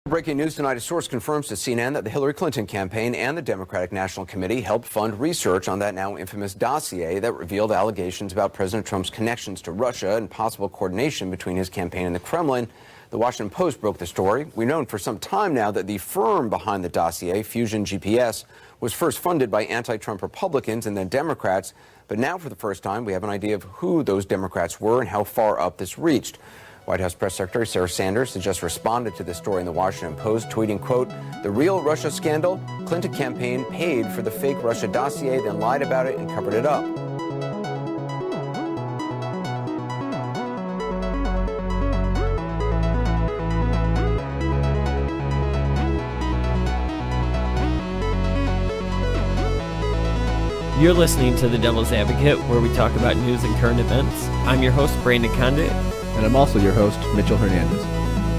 Breaking news tonight, a source confirms to CNN that the Hillary Clinton campaign and the Democratic National Committee helped fund research on that now infamous dossier that revealed allegations about President Trump's connections to Russia and possible coordination between his campaign and the Kremlin. The Washington Post broke the story. We've known for some time now that the firm behind the dossier, Fusion GPS, was first funded by anti-Trump Republicans and then Democrats. But now for the first time, we have an idea of who those Democrats were and how far up this reached. White House Press Secretary Sarah Sanders has just responded to this story in the Washington Post, tweeting, quote, "The real Russia scandal? Clinton campaign paid for the fake Russia dossier, then lied about it and covered it up." You're listening to The Devil's Advocate, where we talk about news and current events. I'm your host, Brandon Condict. And I'm also your host, Mitchell Hernandez.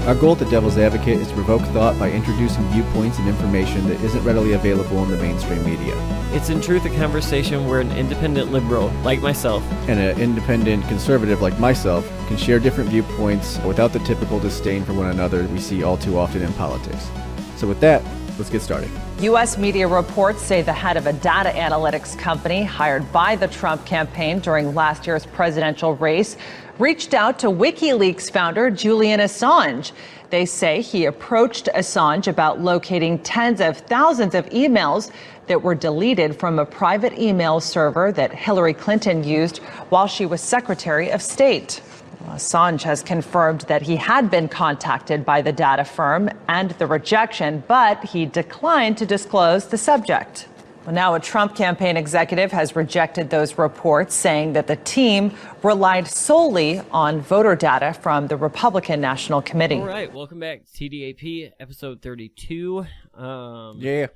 Our goal at The Devil's Advocate is to provoke thought by introducing viewpoints and information that isn't readily available in the mainstream media. It's in truth a conversation where an independent liberal, like myself, and an independent conservative, like myself, can share different viewpoints without the typical disdain for one another we see all too often in politics. So with that, let's get started. U.S. media reports say the head of a data analytics company hired by the Trump campaign during last year's presidential race reached out to WikiLeaks founder Julian Assange. They say he approached Assange about locating tens of thousands of emails that were deleted from a private email server that Hillary Clinton used while she was Secretary of State. Assange has confirmed that he had been contacted by the data firm and the rejection, but he declined to disclose the subject. Well, now a Trump campaign executive has rejected those reports, saying that the team relied solely on voter data from the Republican National Committee. All right, welcome back to TDAP, episode 32. Yeah.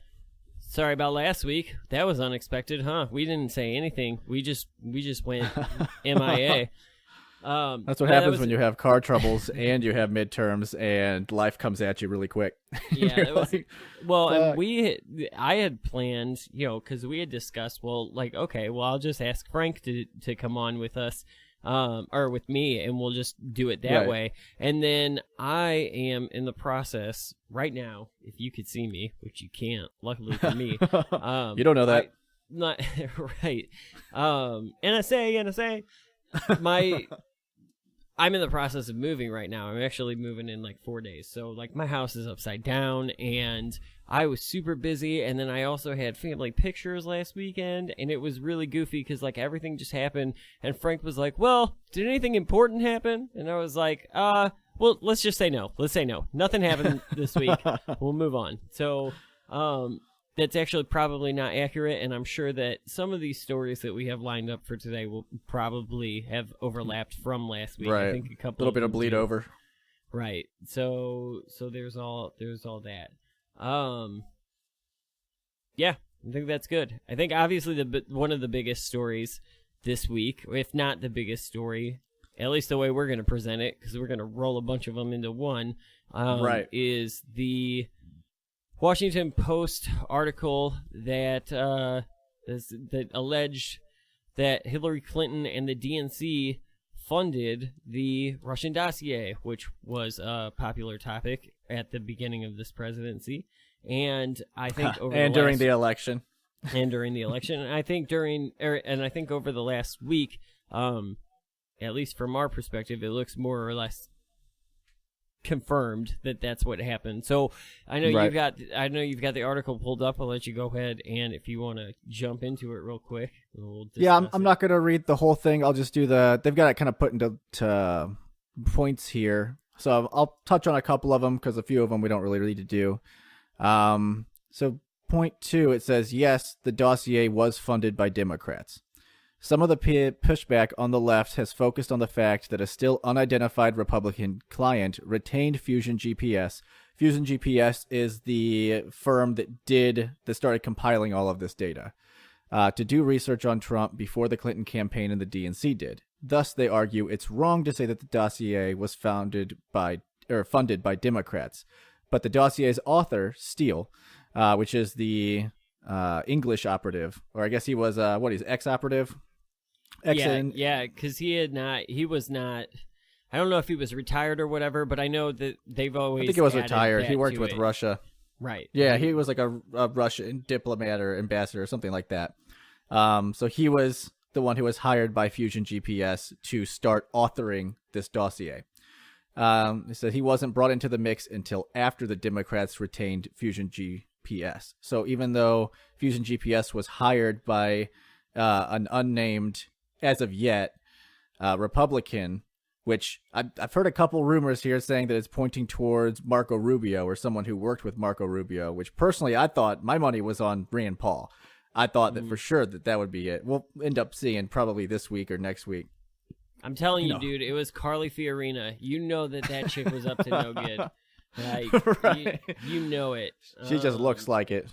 Sorry about last week. That was unexpected, huh? We didn't say anything. We just went MIA. That's what happens when you have car troubles and you have midterms and life comes at you really quick. Yeah, it was, like, well, and I had planned, because we had discussed, okay, I'll just ask Frank to come on with us, or with me, and we'll just do it that way. And then I am in the process right now, if you could see me, which you can't, luckily for me. You don't know that. Not right. NSA. I'm in the process of moving right now. I'm actually moving in 4 days. So my house is upside down and I was super busy. And then I also had family pictures last weekend and it was really goofy because everything just happened. And Frank was like, well, did anything important happen? And I was like, well, let's just say no. Let's say no. Nothing happened this week. We'll move on. So, that's actually probably not accurate, and I'm sure that some of these stories that we have lined up for today will probably have overlapped from last week. Right. I think a little bit of bleed over. Right. So there's all that. Yeah, I think that's good. I think obviously one of the biggest stories this week, if not the biggest story, at least the way we're going to present it, because we're going to roll a bunch of them into one, is the Washington Post article that alleged that Hillary Clinton and the DNC funded the Russian dossier, which was a popular topic at the beginning of this presidency, and I think during the election, and I think over the last week, at least from our perspective, it looks more or less confirmed that that's what happened. So I know you've got the article pulled up. I'll let you go ahead, and if you want to jump into it real quick, we'll discuss I'm not going to read the whole thing. I'll just do they've got it kind of put into points here. So I'll touch on a couple of them because a few of them we don't really need to do. So point 2, it says, yes, the dossier was funded by Democrats. Some of the pushback on the left has focused on the fact that a still unidentified Republican client retained Fusion GPS. Fusion GPS is the firm that started compiling all of this data to do research on Trump before the Clinton campaign and the DNC did. Thus, they argue it's wrong to say that the dossier was funded by Democrats. But the dossier's author, Steele, which is the English operative, or I guess he was ex-operative? Yeah, because he was not. I don't know if he was retired or whatever, but I know that they've always. I think he was added retired. that He worked to with it. Russia. Right. Yeah, he was like a Russian diplomat or ambassador or something like that. So he was the one who was hired by Fusion GPS to start authoring this dossier. He said he wasn't brought into the mix until after the Democrats retained Fusion GPS. So even though Fusion GPS was hired by an unnamed, as of yet, Republican, which I've heard a couple rumors here saying that it's pointing towards Marco Rubio or someone who worked with Marco Rubio, which personally I thought my money was on Rand Paul. I thought that for sure that would be it. We'll end up seeing probably this week or next week. I'm telling you, dude, it was Carly Fiorina. You know that chick was up to no good. Like, Right. you know it. She just looks like it.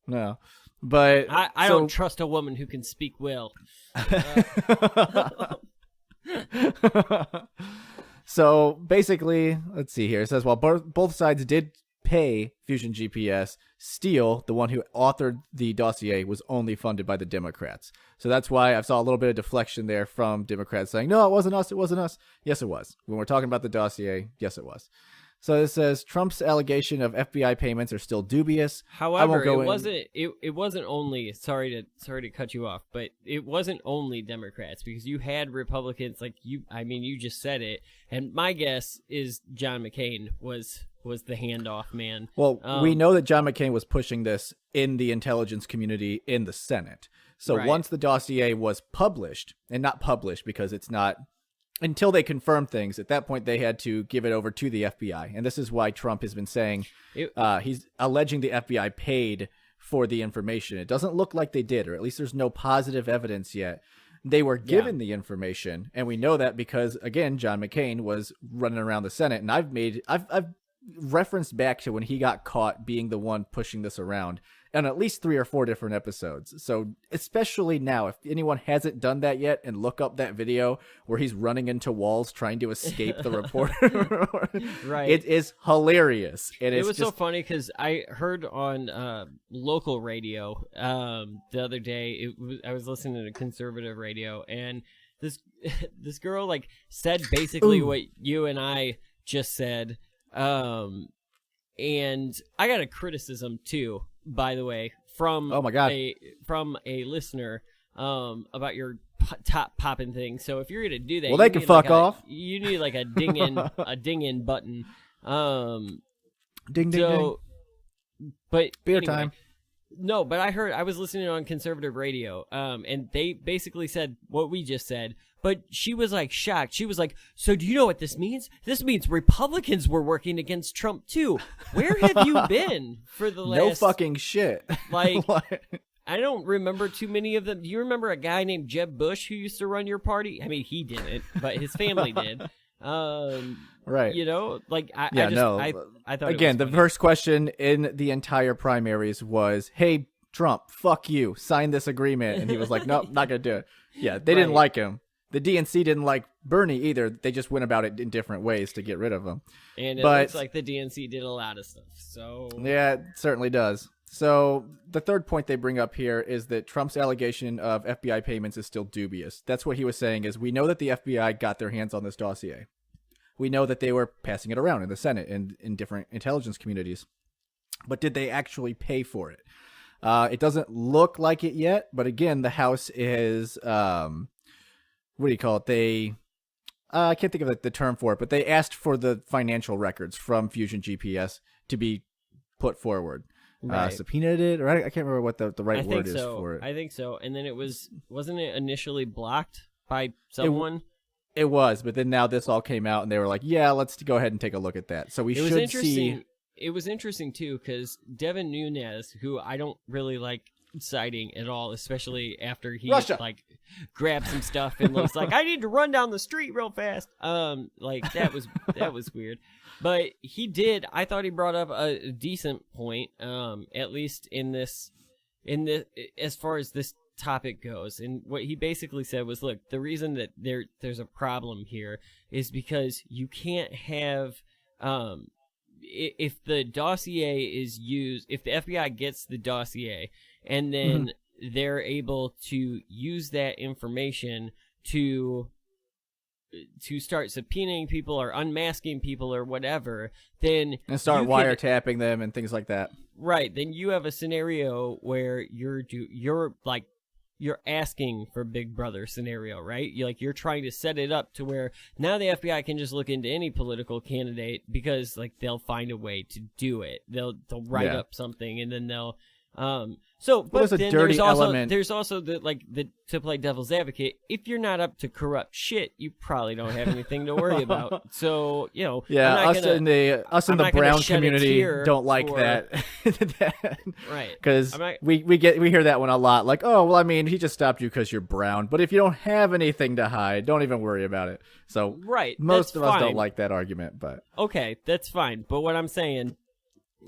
No. But I don't trust a woman who can speak well. So basically, let's see here. It says, while both sides did pay Fusion GPS, Steele, the one who authored the dossier, was only funded by the Democrats. So that's why I saw a little bit of deflection there from Democrats saying, no, it wasn't us. It wasn't us. Yes, it was. When we're talking about the dossier, yes, it was. So it says Trump's allegation of FBI payments are still dubious. However, it wasn't only sorry to cut you off, but it wasn't only Democrats, because you had Republicans like you. I mean, you just said it, and my guess is John McCain was the handoff man. Well, we know that John McCain was pushing this in the intelligence community in the Senate. So Right. once the dossier was published, and not published because it's not until they confirm things, at that point they had to give it over to the FBI. And this is why Trump has been saying he's alleging the FBI paid for the information. It doesn't look like they did, or at least there's no positive evidence yet. They were given the information, and we know that because, again, John McCain was running around the Senate, and I've referenced back to when he got caught being the one pushing this around on at least 3 or 4 different episodes. So especially now, if anyone hasn't done that yet, and look up that video where he's running into walls trying to escape the reporter. Right. It is hilarious. And It was so funny because I heard on local radio the other day. I was listening to conservative radio, and this girl like said basically what you and I just said. And I got a criticism too, by the way, from from a listener about your top popping thing. So if you're gonna do that, well, they can fuck off. You need like a ding in button. Ding ding ding. But Beer anyway, time. No, but I was listening on conservative radio, and they basically said what we just said. But she was like shocked. She was like, "So do you know what this means? This means Republicans were working against Trump too. Where have you been for the last?" No fucking shit. Like, I don't remember too many of them. Do you remember a guy named Jeb Bush who used to run your party? I mean, he didn't, but his family did. Right. You know, like I thought again, it was the first question in the entire primaries was, "Hey, Trump, fuck you, sign this agreement," and he was like, "Nope, not gonna do it." Yeah, they didn't like him. The DNC didn't like Bernie either. They just went about it in different ways to get rid of him. And it looks like the DNC did a lot of stuff. So yeah, it certainly does. So the third point they bring up here is that Trump's allegation of FBI payments is still dubious. That's what he was saying is, we know that the FBI got their hands on this dossier. We know that they were passing it around in the Senate and in different intelligence communities. But did they actually pay for it? It doesn't look like it yet. But again, the House is, what do you call it? I can't think of the term for it, but they asked for the financial records from Fusion GPS to be put forward. Right. Subpoenaed it, or I can't remember what the right word is for it. I think so. And then wasn't it initially blocked by someone? It was, but then now this all came out, and they were like, "Yeah, let's go ahead and take a look at that." So we should see. It was interesting too, because Devin Nunes, who I don't really like citing at all, especially after he like grabbed some stuff and was like, "I need to run down the street real fast." Like that was weird. But I thought he brought up a decent point, at least in this, as far as this topic goes. And what he basically said was, look, the reason that there's a problem here is because you can't have, if the dossier is used, if the FBI gets the dossier and then they're able to use that information to start subpoenaing people or unmasking people or whatever, then and start you wiretapping them and things like that. Right, then you have a scenario where you're asking for Big Brother scenario, right? You're trying to set it up to where now the FBI can just look into any political candidate because like they'll find a way to do it. They'll write up something and then they'll but there's a then dirty there's also the to play devil's advocate, if you're not up to corrupt shit, you probably don't have anything to worry about. So, us in the brown community don't like that. Right. Because we hear that one a lot, like, oh, well, I mean, he just stopped you because you're brown, but if you don't have anything to hide, don't even worry about it. So most of us don't like that argument, but okay, that's fine. But what I'm saying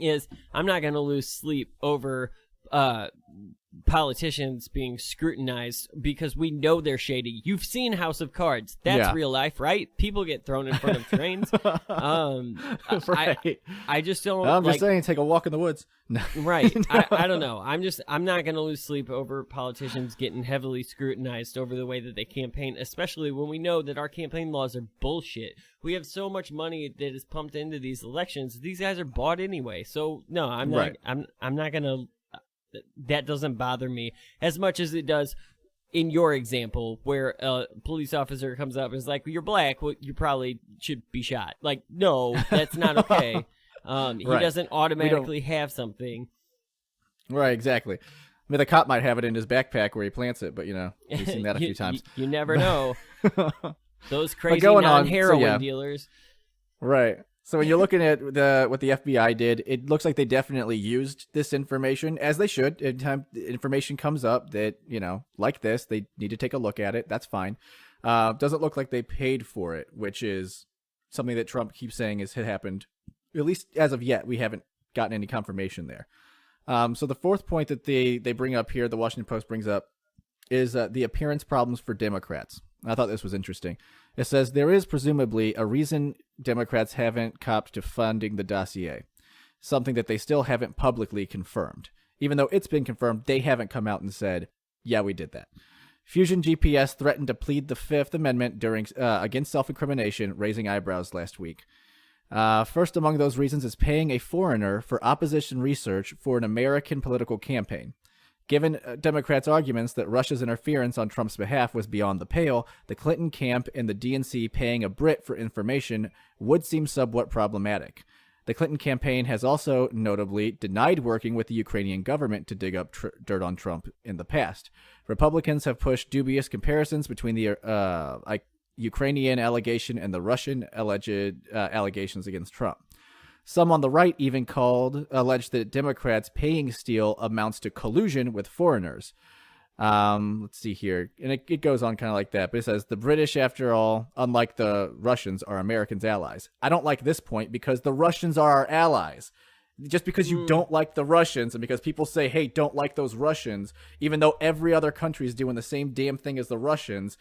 is I'm not going to lose sleep over politicians being scrutinized because we know they're shady. You've seen House of Cards. That's real life, right? People get thrown in front of trains. Right. I just don't. I'm just saying, take a walk in the woods. Right. I don't know. I'm not going to lose sleep over politicians getting heavily scrutinized over the way that they campaign, especially when we know that our campaign laws are bullshit. We have so much money that is pumped into these elections. These guys are bought anyway. So no, I'm not. Right. I'm not going to. That doesn't bother me as much as it does in your example where a police officer comes up and is like, you're black, well, you probably should be shot. Like, no, that's not okay. He doesn't automatically have something. Right, exactly. I mean, the cop might have it in his backpack where he plants it, but, we've seen that a few times. You never know. Those crazy non-heroin dealers. Right. So when you're looking at what the FBI did, it looks like they definitely used this information, as they should. Anytime information comes up that, like this, they need to take a look at it. That's fine. Doesn't look like they paid for it, which is something that Trump keeps saying has happened. At least as of yet, we haven't gotten any confirmation there. So the fourth point that they bring up here, the Washington Post brings up, is the appearance problems for Democrats. I thought this was interesting. It says there is presumably a reason Democrats haven't copped to funding the dossier, something that they still haven't publicly confirmed. Even though it's been confirmed, they haven't come out and said, yeah, we did that. Fusion GPS threatened to plead the Fifth Amendment during against self-incrimination, raising eyebrows last week. First among those reasons is paying a foreigner for opposition research for an American political campaign. Given Democrats' arguments that Russia's interference on Trump's behalf was beyond the pale, the Clinton camp and the DNC paying a Brit for information would seem somewhat problematic. The Clinton campaign has also notably denied working with the Ukrainian government to dig up dirt on Trump in the past. Republicans have pushed dubious comparisons between the Ukrainian allegation and the Russian alleged allegations against Trump. Some on the right even alleged that Democrats paying Steele amounts to collusion with foreigners. Let's see here. And it goes on kind of like that. But it says, the British, after all, unlike the Russians, are Americans' allies. I don't like this point because the Russians are our allies. Just because you don't like the Russians and because people say, hey, don't like those Russians, even though every other country is doing the same damn thing as the Russians,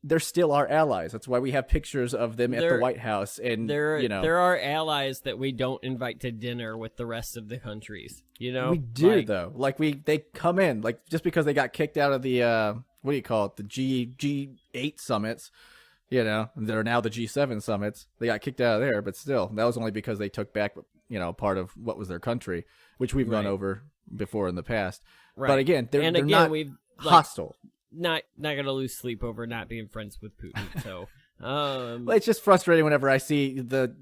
they're still our allies. That's why we have pictures of them at the White House. And there are allies that we don't invite to dinner with the rest of the countries. We do though. Like they come in like just because they got kicked out of the what do you call it? The G8 summits. They're now the G7 summits. They got kicked out of there, but still, that was only because they took back part of what was their country, which we've gone over before in the past. Right. But again, they're not hostile. Not gonna lose sleep over not being friends with Putin. So well, it's just frustrating whenever I see the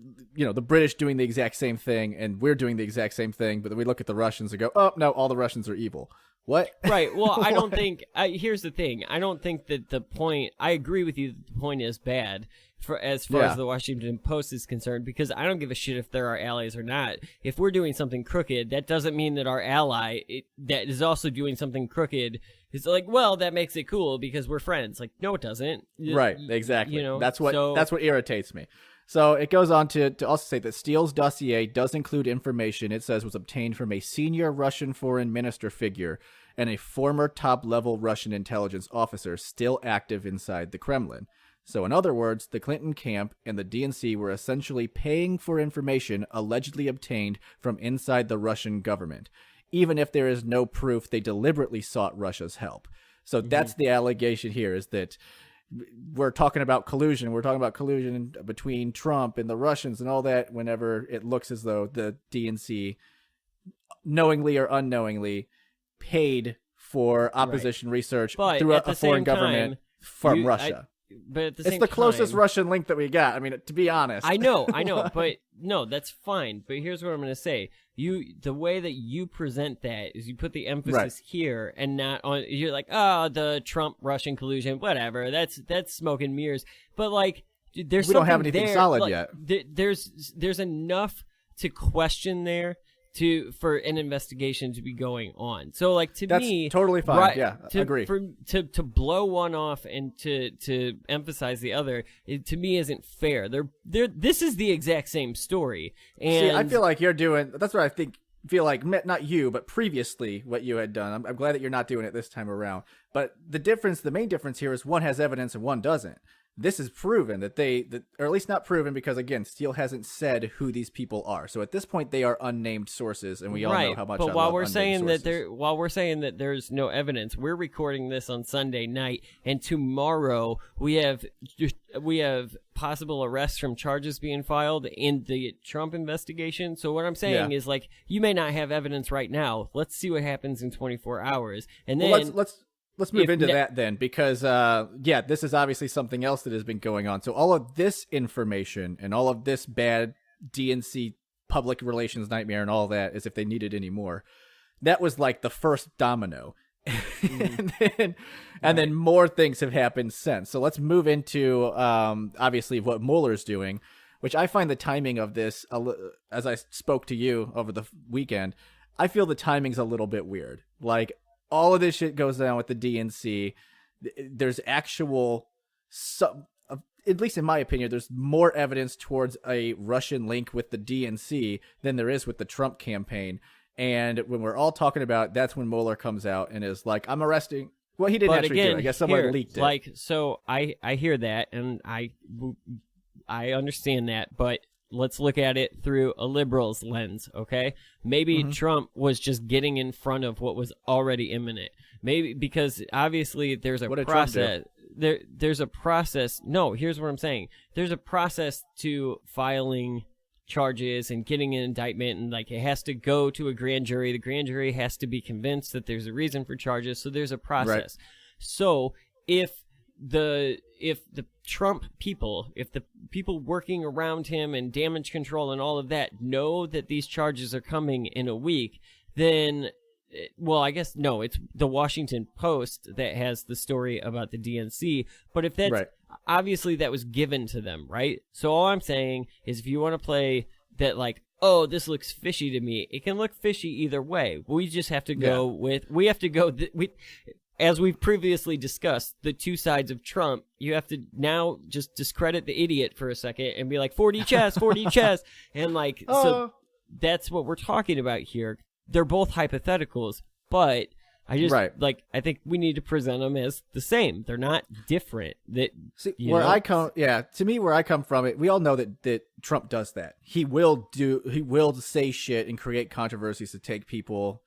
British doing the exact same thing and we're doing the exact same thing, but then we look at the Russians and go, oh no, all the Russians are evil. What? Right. Well, I don't think. Here's the thing. I don't think that the point. I agree with you that the point is bad as far as the Washington Post is concerned, because I don't give a shit if they're our allies or not. If we're doing something crooked, that doesn't mean that our ally that is also doing something crooked is like, well, that makes it cool because we're friends. Like, no, it doesn't. Right. Exactly. That's what irritates me. So it goes on to also say that Steele's dossier does include information it says was obtained from a senior Russian foreign minister figure and a former top-level Russian intelligence officer still active inside the Kremlin. So in other words, the Clinton camp and the DNC were essentially paying for information allegedly obtained from inside the Russian government, even if there is no proof they deliberately sought Russia's help. So that's the allegation here, is that we're talking about collusion. We're talking about collusion between Trump and the Russians and all that whenever it looks as though the DNC, knowingly or unknowingly, paid for opposition research through a foreign government from Russia. But at the it's same the closest time, Russian link that we got. I mean, to be honest. I know, but no, that's fine. But here's what I'm going to say. The way that you present that is you put the emphasis here and not on, you're like, oh, the Trump-Russian collusion, whatever. That's smoke and mirrors. But like, there's we don't have something anything there, solid like, yet. There's enough to question there for an investigation to be going on. So like That's me, totally fine. right, Yeah, agree. To blow one off and to emphasize the other, to me isn't fair. This is the exact same story. And See, I feel like you're doing. That's what I feel like. Not you, but previously what you had done. I'm glad that you're not doing it this time around. But the main difference here is one has evidence and one doesn't. This is proven or at least not proven, because again, Steele hasn't said who these people are. So at this point, they are unnamed sources, and we all know how much. But I while love we're unnamed saying sources. while we're saying that there's no evidence, we're recording this on Sunday night, and tomorrow we have possible arrests from charges being filed in the Trump investigation. So what I'm saying is, like, you may not have evidence right now. Let's see what happens in 24 hours, and then Let's move into that then, because this is obviously something else that has been going on. So all of this information and all of this bad DNC public relations nightmare and all that, as if they needed any more, that was like the first domino. and then more things have happened since. So let's move into obviously what Mueller's doing, which I find the timing of this, as I spoke to you over the weekend, I feel the timing's a little bit weird. Like, all of this shit goes down with the DNC. There's actual, at least in my opinion, there's more evidence towards a Russian link with the DNC than there is with the Trump campaign. And when we're all talking about it, that's when Mueller comes out and is like, I'm arresting. Well, he didn't but actually again, do it. I guess someone leaked it. Like, so I hear that, and I understand that, but let's look at it through a liberal's lens, okay? Maybe Trump was just getting in front of what was already imminent. Maybe because obviously there's a process. There's a process. No, here's what I'm saying. There's a process to filing charges and getting an indictment, and like it has to go to a grand jury. The grand jury has to be convinced that there's a reason for charges. So there's a process. Right. So if the Trump people, if the people working around him and damage control and all of that know that these charges are coming in a week, then, well, I guess, no, it's the Washington Post that has the story about the DNC. But if that's, obviously that was given to them, right? So all I'm saying is if you want to play that, like, oh, this looks fishy to me, it can look fishy either way. We just have to go as we've previously discussed, the two sides of Trump, you have to now just discredit the idiot for a second and be like, 40 chess, 40 chess. And like, so that's what we're talking about here. They're both hypotheticals, but I just, I think we need to present them as the same. They're not different. To me, where I come from, we all know that Trump does that. He will say shit and create controversies to take people's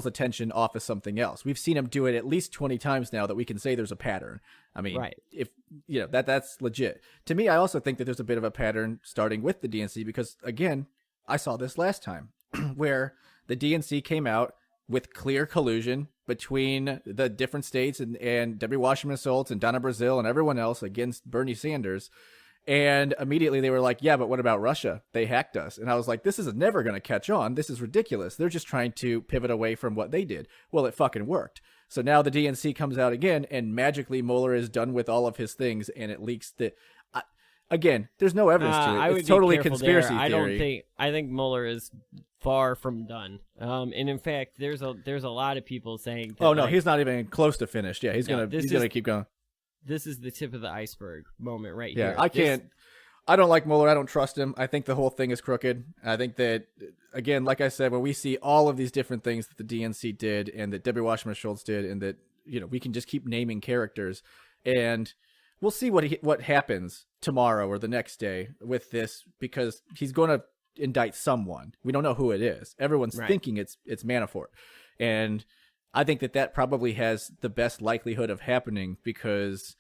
attention off of something else. We've seen him do it at least 20 times now that we can say there's a pattern. I mean, if that's legit. To me, I also think that there's a bit of a pattern starting with the DNC because, again, I saw this last time where the DNC came out with clear collusion between the different states and Debbie Wasserman Schultz and Donna Brazile and everyone else against Bernie Sanders. And immediately they were like, yeah, but what about Russia? They hacked us. And I was like, this is never going to catch on. This is ridiculous. They're just trying to pivot away from what they did. Well, it fucking worked. So now the DNC comes out again and magically Mueller is done with all of his things and it leaks again, there's no evidence to it. It's totally conspiracy theory. I think Mueller is far from done. And in fact, there's a lot of people saying that, he's not even close to finished. Yeah, he's going to keep going. This is the tip of the iceberg moment right here. Yeah, I don't like Mueller. I don't trust him. I think the whole thing is crooked. I think that, again, like I said, when we see all of these different things that the DNC did and that Debbie Wasserman Schultz did and that, we can just keep naming characters and we'll see what happens tomorrow or the next day with this because he's going to indict someone. We don't know who it is. Everyone's thinking it's Manafort. And I think that probably has the best likelihood of happening because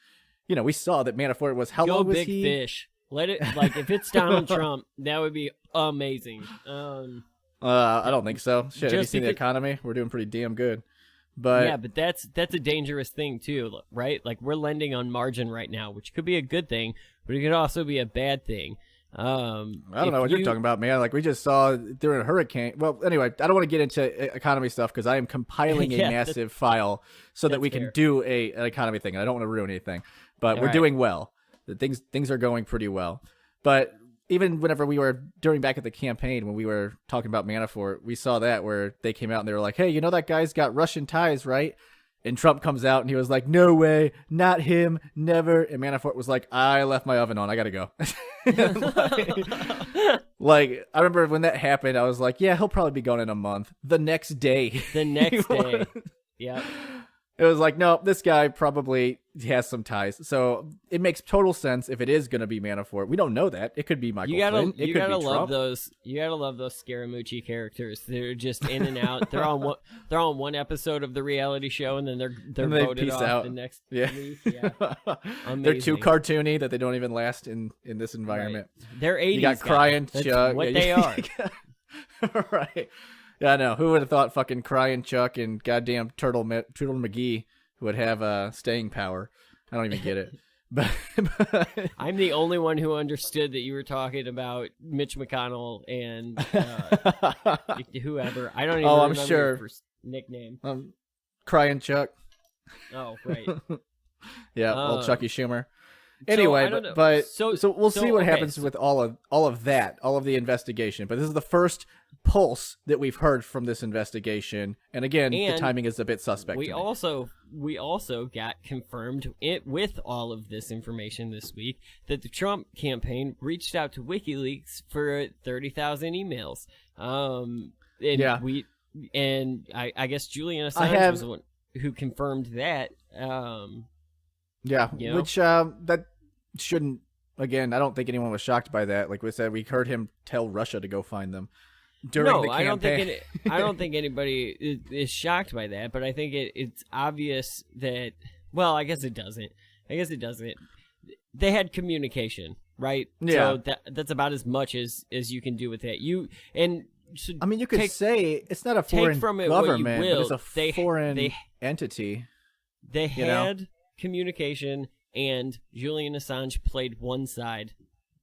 we saw that Manafort was, how Go long was big he? fish. Let it, like, if it's Donald Trump, that would be amazing. I don't think so. Shit, have you Just seen the because- economy? We're doing pretty damn good. But yeah, but that's a dangerous thing too, right? Like, we're lending on margin right now, which could be a good thing, but it could also be a bad thing. I don't know what you're talking about, man. Like, we just saw during a hurricane. Well, anyway, I don't want to get into economy stuff because I am compiling Yeah, a massive file so that we fair. can do an economy thing. And I don't want to ruin anything, but we're right. doing well. The things are going pretty well. But even whenever we were back at the campaign, when we were talking about Manafort, we saw that where they came out and they were like, hey, that guy's got Russian ties, right? And Trump comes out and he was like, no way, not him, never. And Manafort was like, I left my oven on. I got to go. like, I remember when that happened, I was like, yeah, he'll probably be gone in a month. The next day. The next day. Yeah. It was like, no, this guy probably has some ties. So it makes total sense if it is going to be Manafort. We don't know that. It could be Michael Flynn. It You could gotta be love Trump. those. You gotta love those Scaramucci characters. They're just in and out. They're on one episode of the reality show, and then they're And they voted peace off out. the next Yeah. week. Yeah, They're too Amazing. cartoony that they don't even last in this environment. Right. They're 80s. You got guys. crying That's Chuck. what Yeah, they are. right. Yeah, I know. Who would have thought fucking crying Chuck and goddamn Turtle McGee would have staying power? I don't even get it. But I'm the only one who understood that you were talking about Mitch McConnell and whoever. I don't even I'm remember sure. your first nickname. crying Chuck. Oh, right. Yeah, old Chucky Schumer. I Anyway, don't know. but So we'll see what okay, happens with all of that, all of the investigation. But this is the first pulse that we've heard from this investigation, and again, the And timing is a bit suspect. We to me. also got confirmed with all of this information this week that the Trump campaign reached out to WikiLeaks for 30,000 emails. I guess Julian Assange was the one who confirmed that. Yeah, You know? which that shouldn't. Again, I don't think anyone was shocked by that. Like we said, we heard him tell Russia to go find them during the campaign. I don't think anybody is shocked by that, but I think it's obvious that. Well, I guess it doesn't. They had communication, right? Yeah. So that's about as much as you can do with that. You could say it's not a foreign from it what you government, will. but it's a foreign entity. They had communication, and Julian Assange played one side,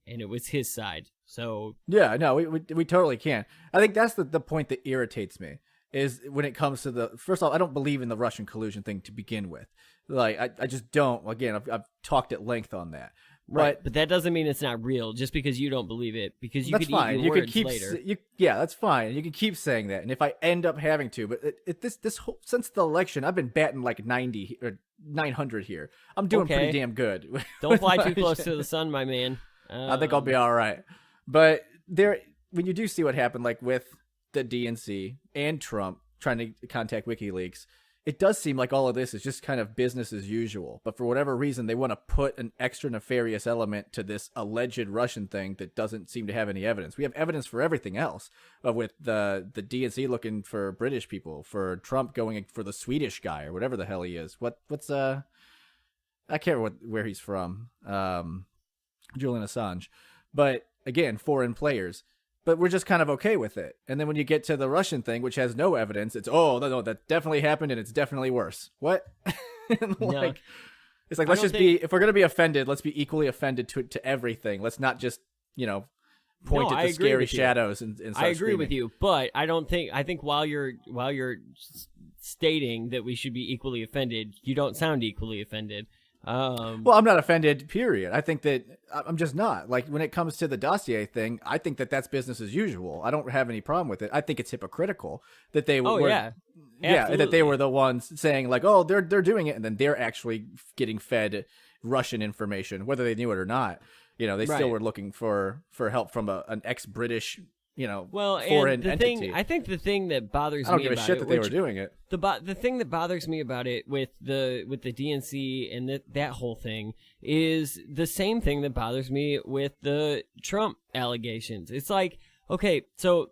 and it was his side. So yeah, no, we totally can. I think that's the point that irritates me is when it comes to first off, I don't believe in the Russian collusion thing to begin with. Like I just don't. Again, I've talked at length on that. Right, but that doesn't mean it's not real just because you don't believe it. Because you that's could fine. eat your You words could keep later. yeah, that's fine. You can keep saying that, and if I end up having to, but this whole, since the election, I've been batting like 90 or 900 here. I'm doing Okay. pretty damn good. Don't fly too close to the sun, my man. I think I'll be all right. But when you do see what happened, like with the DNC and Trump trying to contact WikiLeaks, it does seem like all of this is just kind of business as usual. But for whatever reason, they want to put an extra nefarious element to this alleged Russian thing that doesn't seem to have any evidence. We have evidence for everything else, with the DNC looking for British people, for Trump going for the Swedish guy or whatever the hell he is. What's I can't remember where he's from. Julian Assange. But again, foreign players. But we're just kind of okay with it. And then when you get to the Russian thing, which has no evidence, it's, no, that definitely happened and it's definitely worse. What? It's like, let's just be, if we're going to be offended, let's be equally offended to everything. Let's not just, point at the scary shadows and start I agree screaming. with you, but I think while you're stating that we should be equally offended, you don't sound equally offended. Well, I'm not offended, period. I think that I'm just not. Like, when it comes to the dossier thing, I think that that's business as usual. I don't have any problem with it. I think it's hypocritical that they were, that they Absolutely. were the ones saying like, oh, they're doing it, and then they're actually getting fed Russian information, whether they knew it or not. They still were looking for help from an ex-British, foreign and the entity. I think the thing that bothers I don't me give a about shit it, that they were doing it. The thing that bothers me about it with the DNC and that whole thing is the same thing that bothers me with the Trump allegations. It's like, okay, so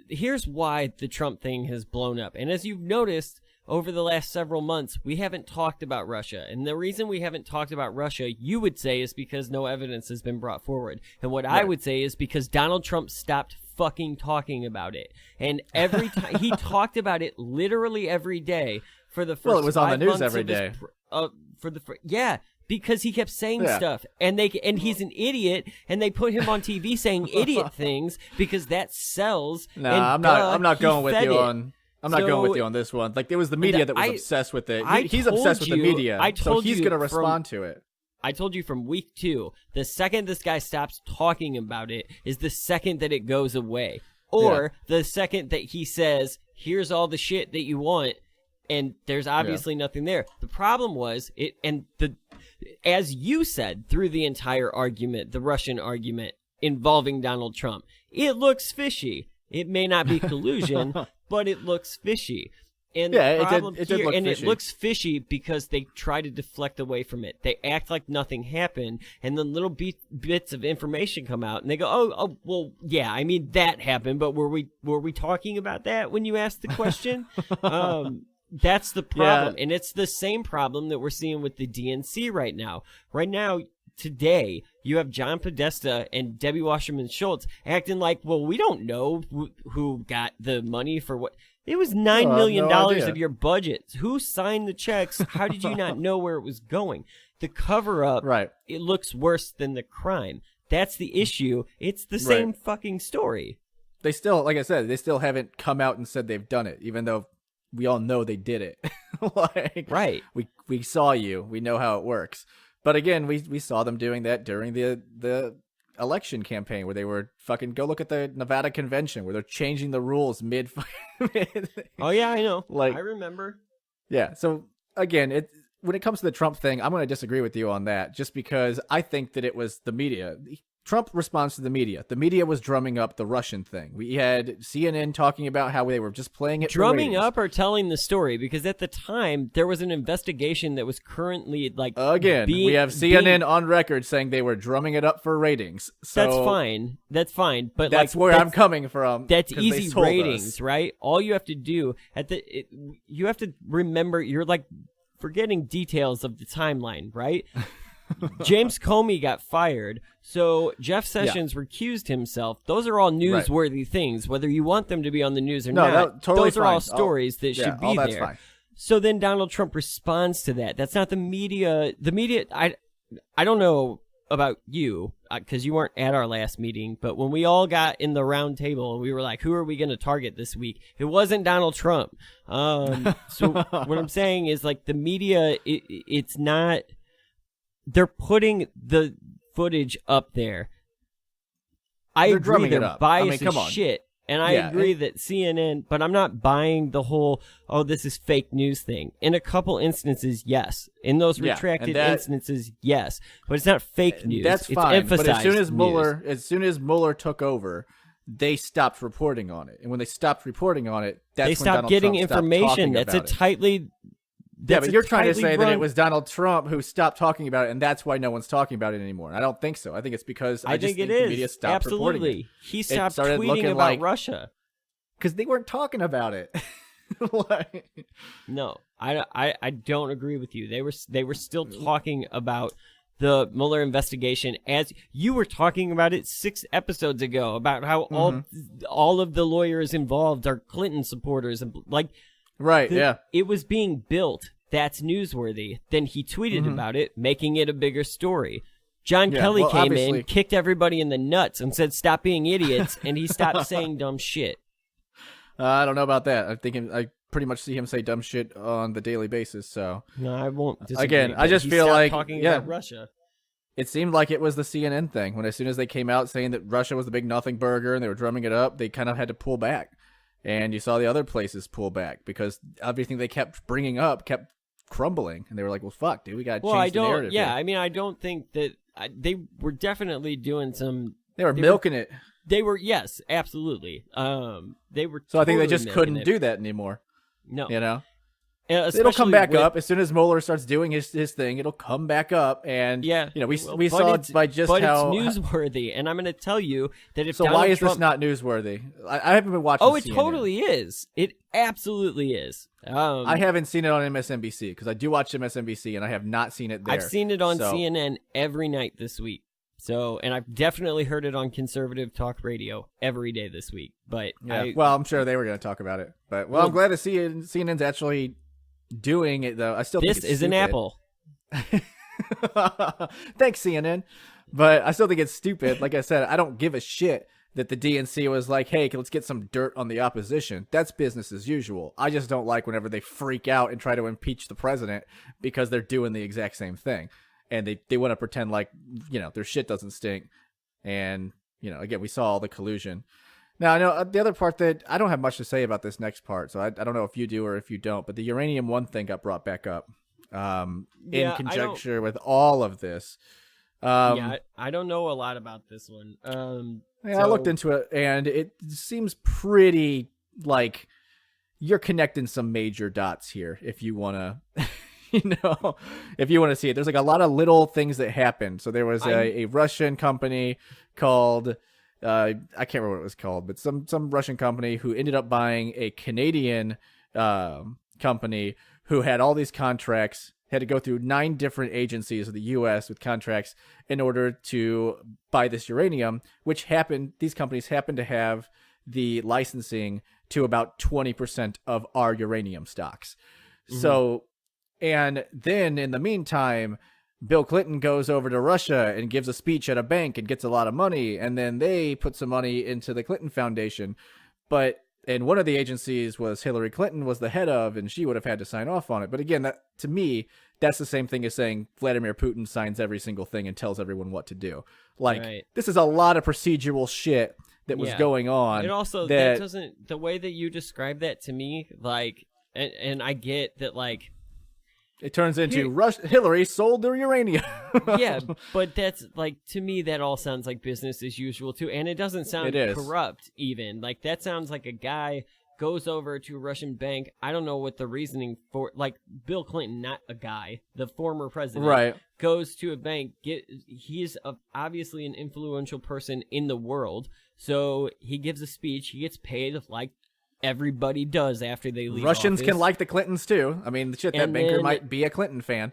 here's why the Trump thing has blown up. And as you've noticed over the last several months, we haven't talked about Russia. And the reason we haven't talked about Russia, you would say, is because no evidence has been brought forward. And what I would say is because Donald Trump stopped fucking talking about it. And every time he talked about it literally every day for the first Well, it was on the 5 news months every of his day. because he kept saying Yeah. stuff, and he's an idiot, and they put him on TV saying idiot things because that sells. No, and I'm not he going with fed you it. on. I'm not going with you on this one. Like, it was the media that was obsessed with it. He's obsessed with the media, so he's going to respond to it. I told you from week 2, the second this guy stops talking about it is the second that it goes away. Or the second that he says, here's all the shit that you want, and there's obviously nothing there. The problem was, as you said through the entire argument, the Russian argument involving Donald Trump, it looks fishy. It may not be collusion, but it looks fishy. And the problem it did look fishy. it looks fishy because they try to deflect away from it. They act like nothing happened, and then little bits of information come out, and they go, "Oh, well, yeah, I mean that happened, but were we talking about that when you asked the question?" That's the problem, and it's the same problem that we're seeing with the DNC right now. Right now, today, you have John Podesta and Debbie Wasserman Schultz acting like, well, we don't know who got the money for what. It was $9 million of your budget. Who signed the checks? How did you not know where it was going? The cover-up, it looks worse than the crime. That's the issue. It's the same fucking story. They still, like I said, they still haven't come out and said they've done it, even though we all know they did it. We saw you. We know how it works. But again, we saw them doing that during the election campaign, where they were fucking, go look at the Nevada convention where they're changing the rules mid. Oh yeah, I know. Like, I remember. Yeah. So again, when it comes to the Trump thing, I'm going to disagree with you on that, just because I think that it was the media. Trump responds to the media. The media was drumming up the Russian thing. We had CNN talking about how they were just playing it. Drumming up or telling the story? Because at the time, there was an investigation that was currently we have CNN on record saying they were drumming it up for ratings. So That's fine. But that's where I'm coming from. That's easy ratings, right? All you have to do you have to remember, you're like forgetting details of the timeline, right? James Comey got fired, so Jeff Sessions recused himself. Those are all newsworthy things, whether you want them to be on the news or not. Those are all stories that should be there. Fine. So then Donald Trump responds to that. That's not the media. The media, I don't know about you, because you weren't at our last meeting, but when we all got in the round table and we were like, who are we going to target this week? It wasn't Donald Trump. So what I'm saying is, like, the media, it's not... They're putting the footage up there. I agree they're biased as shit. And I agree that CNN, but I'm not buying the whole, this is fake news thing. In a couple instances, yes. In those retracted instances, yes. But it's not fake news. That's fine. It's emphasized. But as soon as Mueller took over, they stopped reporting on it. And when they stopped reporting on it, that's when stopped getting information. That's a tightly... but you're trying to say that it was Donald Trump who stopped talking about it, and that's why no one's talking about it anymore. I don't think so. I think it's because I think the media stopped reporting it. He stopped tweeting about Russia because they weren't talking about it. No, I don't agree with you. They were still talking about the Mueller investigation, as you were talking about it 6 episodes ago, about how all of the lawyers involved are Clinton supporters, and like. It was being built. That's newsworthy. Then he tweeted about it, making it a bigger story. John Kelly came in, kicked everybody in the nuts, and said, "Stop being idiots," and he stopped saying dumb shit. I don't know about that. I pretty much see him say dumb shit on the daily basis. So no, I won't disagree. Again, I just feel like talking about Russia. It seemed like it was the CNN thing. When as soon as they came out saying that Russia was the big nothing burger and they were drumming it up, they kind of had to pull back. And you saw the other places pull back because everything they kept bringing up kept crumbling. And they were like, well, fuck, dude, we got to change the narrative. Yeah, I mean, I don't think that they were definitely doing some... They were milking it. They were, yes, absolutely. They were. So I think they just couldn't do that anymore. No. You know? It'll come back up as soon as Mueller starts doing his thing. It'll come back up, and we saw it by just how it's newsworthy. And I'm going to tell you that if why is this not newsworthy? I haven't been watching. It totally is. It absolutely is. I haven't seen it on MSNBC because I do watch MSNBC, and I have not seen it there. I've seen it on CNN every night this week. So, and I've definitely heard it on conservative talk radio every day this week. But I'm sure they were going to talk about it. But I'm glad to see CNN's actually doing it, though. I still think this is stupid. An apple. Thanks, CNN. But I still think it's stupid. Like I said, I don't give a shit that the DNC was like, hey, let's get some dirt on the opposition. That's business as usual. I just don't like whenever they freak out and try to impeach the president because they're doing the exact same thing. And they want to pretend like, their shit doesn't stink. And, again, we saw all the collusion. Now, I know the other part that I don't have much to say about this next part, so I don't know if you do or if you don't, but the uranium one thing got brought back up in conjecture with all of this. I don't know a lot about this one. I looked into it, and it seems pretty like you're connecting some major dots here if you want to... if you want to see it. There's like a lot of little things that happened. So there was a Russian company called I can't remember what it was called, but some Russian company who ended up buying a Canadian company who had all these contracts, had to go through 9 different agencies of the U.S. with contracts in order to buy this uranium, which happened. These companies happen to have the licensing to about 20% of our uranium stocks. Mm-hmm. So, and then in the meantime, Bill Clinton goes over to Russia and gives a speech at a bank and gets a lot of money. And then they put some money into the Clinton Foundation. And one of the agencies was Hillary Clinton was the head of, and she would have had to sign off on it. But again, that to me, that's the same thing as saying Vladimir Putin signs every single thing and tells everyone what to do. This is a lot of procedural shit that was going on. And also, that doesn't, the way that you describe that to me, and I get that, it turns into Hillary sold their uranium. Yeah, but that's to me, that all sounds like business as usual too. And it doesn't sound corrupt even. That sounds like a guy goes over to a Russian bank. I don't know what the reasoning for, Bill Clinton, not a guy, the former president, right, goes to a bank. He's obviously an influential person in the world. So he gives a speech. He gets paid like everybody does after they leave Russians office. Can like the Clintons too. I mean, that banker might be a Clinton fan.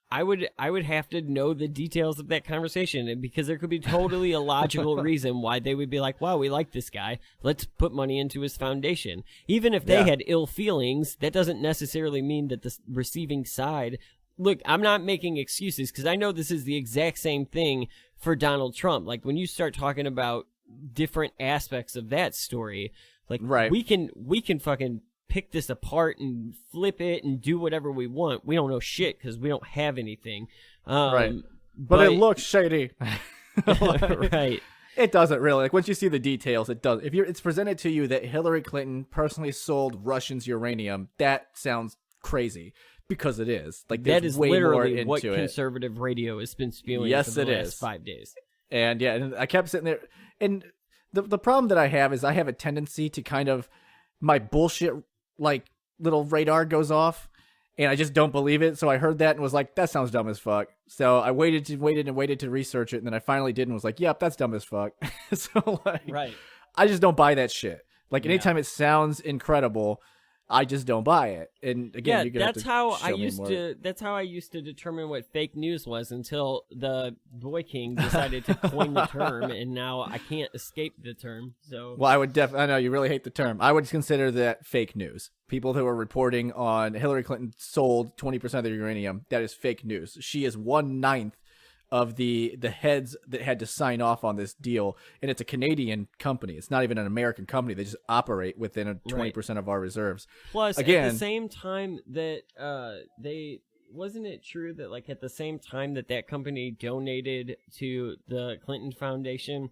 I would have to know the details of that conversation, because there could be totally a logical reason why they would be like, wow, we like this guy. Let's put money into his foundation. Even if they had ill feelings, that doesn't necessarily mean that the receiving side... Look, I'm not making excuses, because I know this is the exact same thing for Donald Trump. When you start talking about different aspects of that story... right. we can fucking pick this apart and flip it and do whatever we want. We don't know shit because we don't have anything. Right. But it looks shady. Right. It doesn't really. Once you see the details, it does. If it's presented to you that Hillary Clinton personally sold Russians uranium, that sounds crazy, because it is. That is way literally more into what it. Conservative radio has been spewing for the last 5 days. And and I kept sitting there, and the problem that I have is I have a tendency to kind of, my bullshit little radar goes off, and I just don't believe it. So I heard that and was like, that sounds dumb as fuck. So I waited to research it, and then I finally did and was like, yep, that's dumb as fuck. So right. I just don't buy that shit. Anytime it sounds incredible, I just don't buy it. And again, that's how I used to determine what fake news was, until the Boy King decided to coin the term, and now I can't escape the term. So, well, I would I know you really hate the term. I would consider that fake news. People who are reporting on Hillary Clinton sold 20% of their uranium, that is fake news. She is 1/9 of the heads that had to sign off on this deal, and it's a Canadian company. It's not even an American company. They just operate within 20% of our reserves. Plus, again, at the same time that wasn't it true that at the same time that company donated to the Clinton Foundation,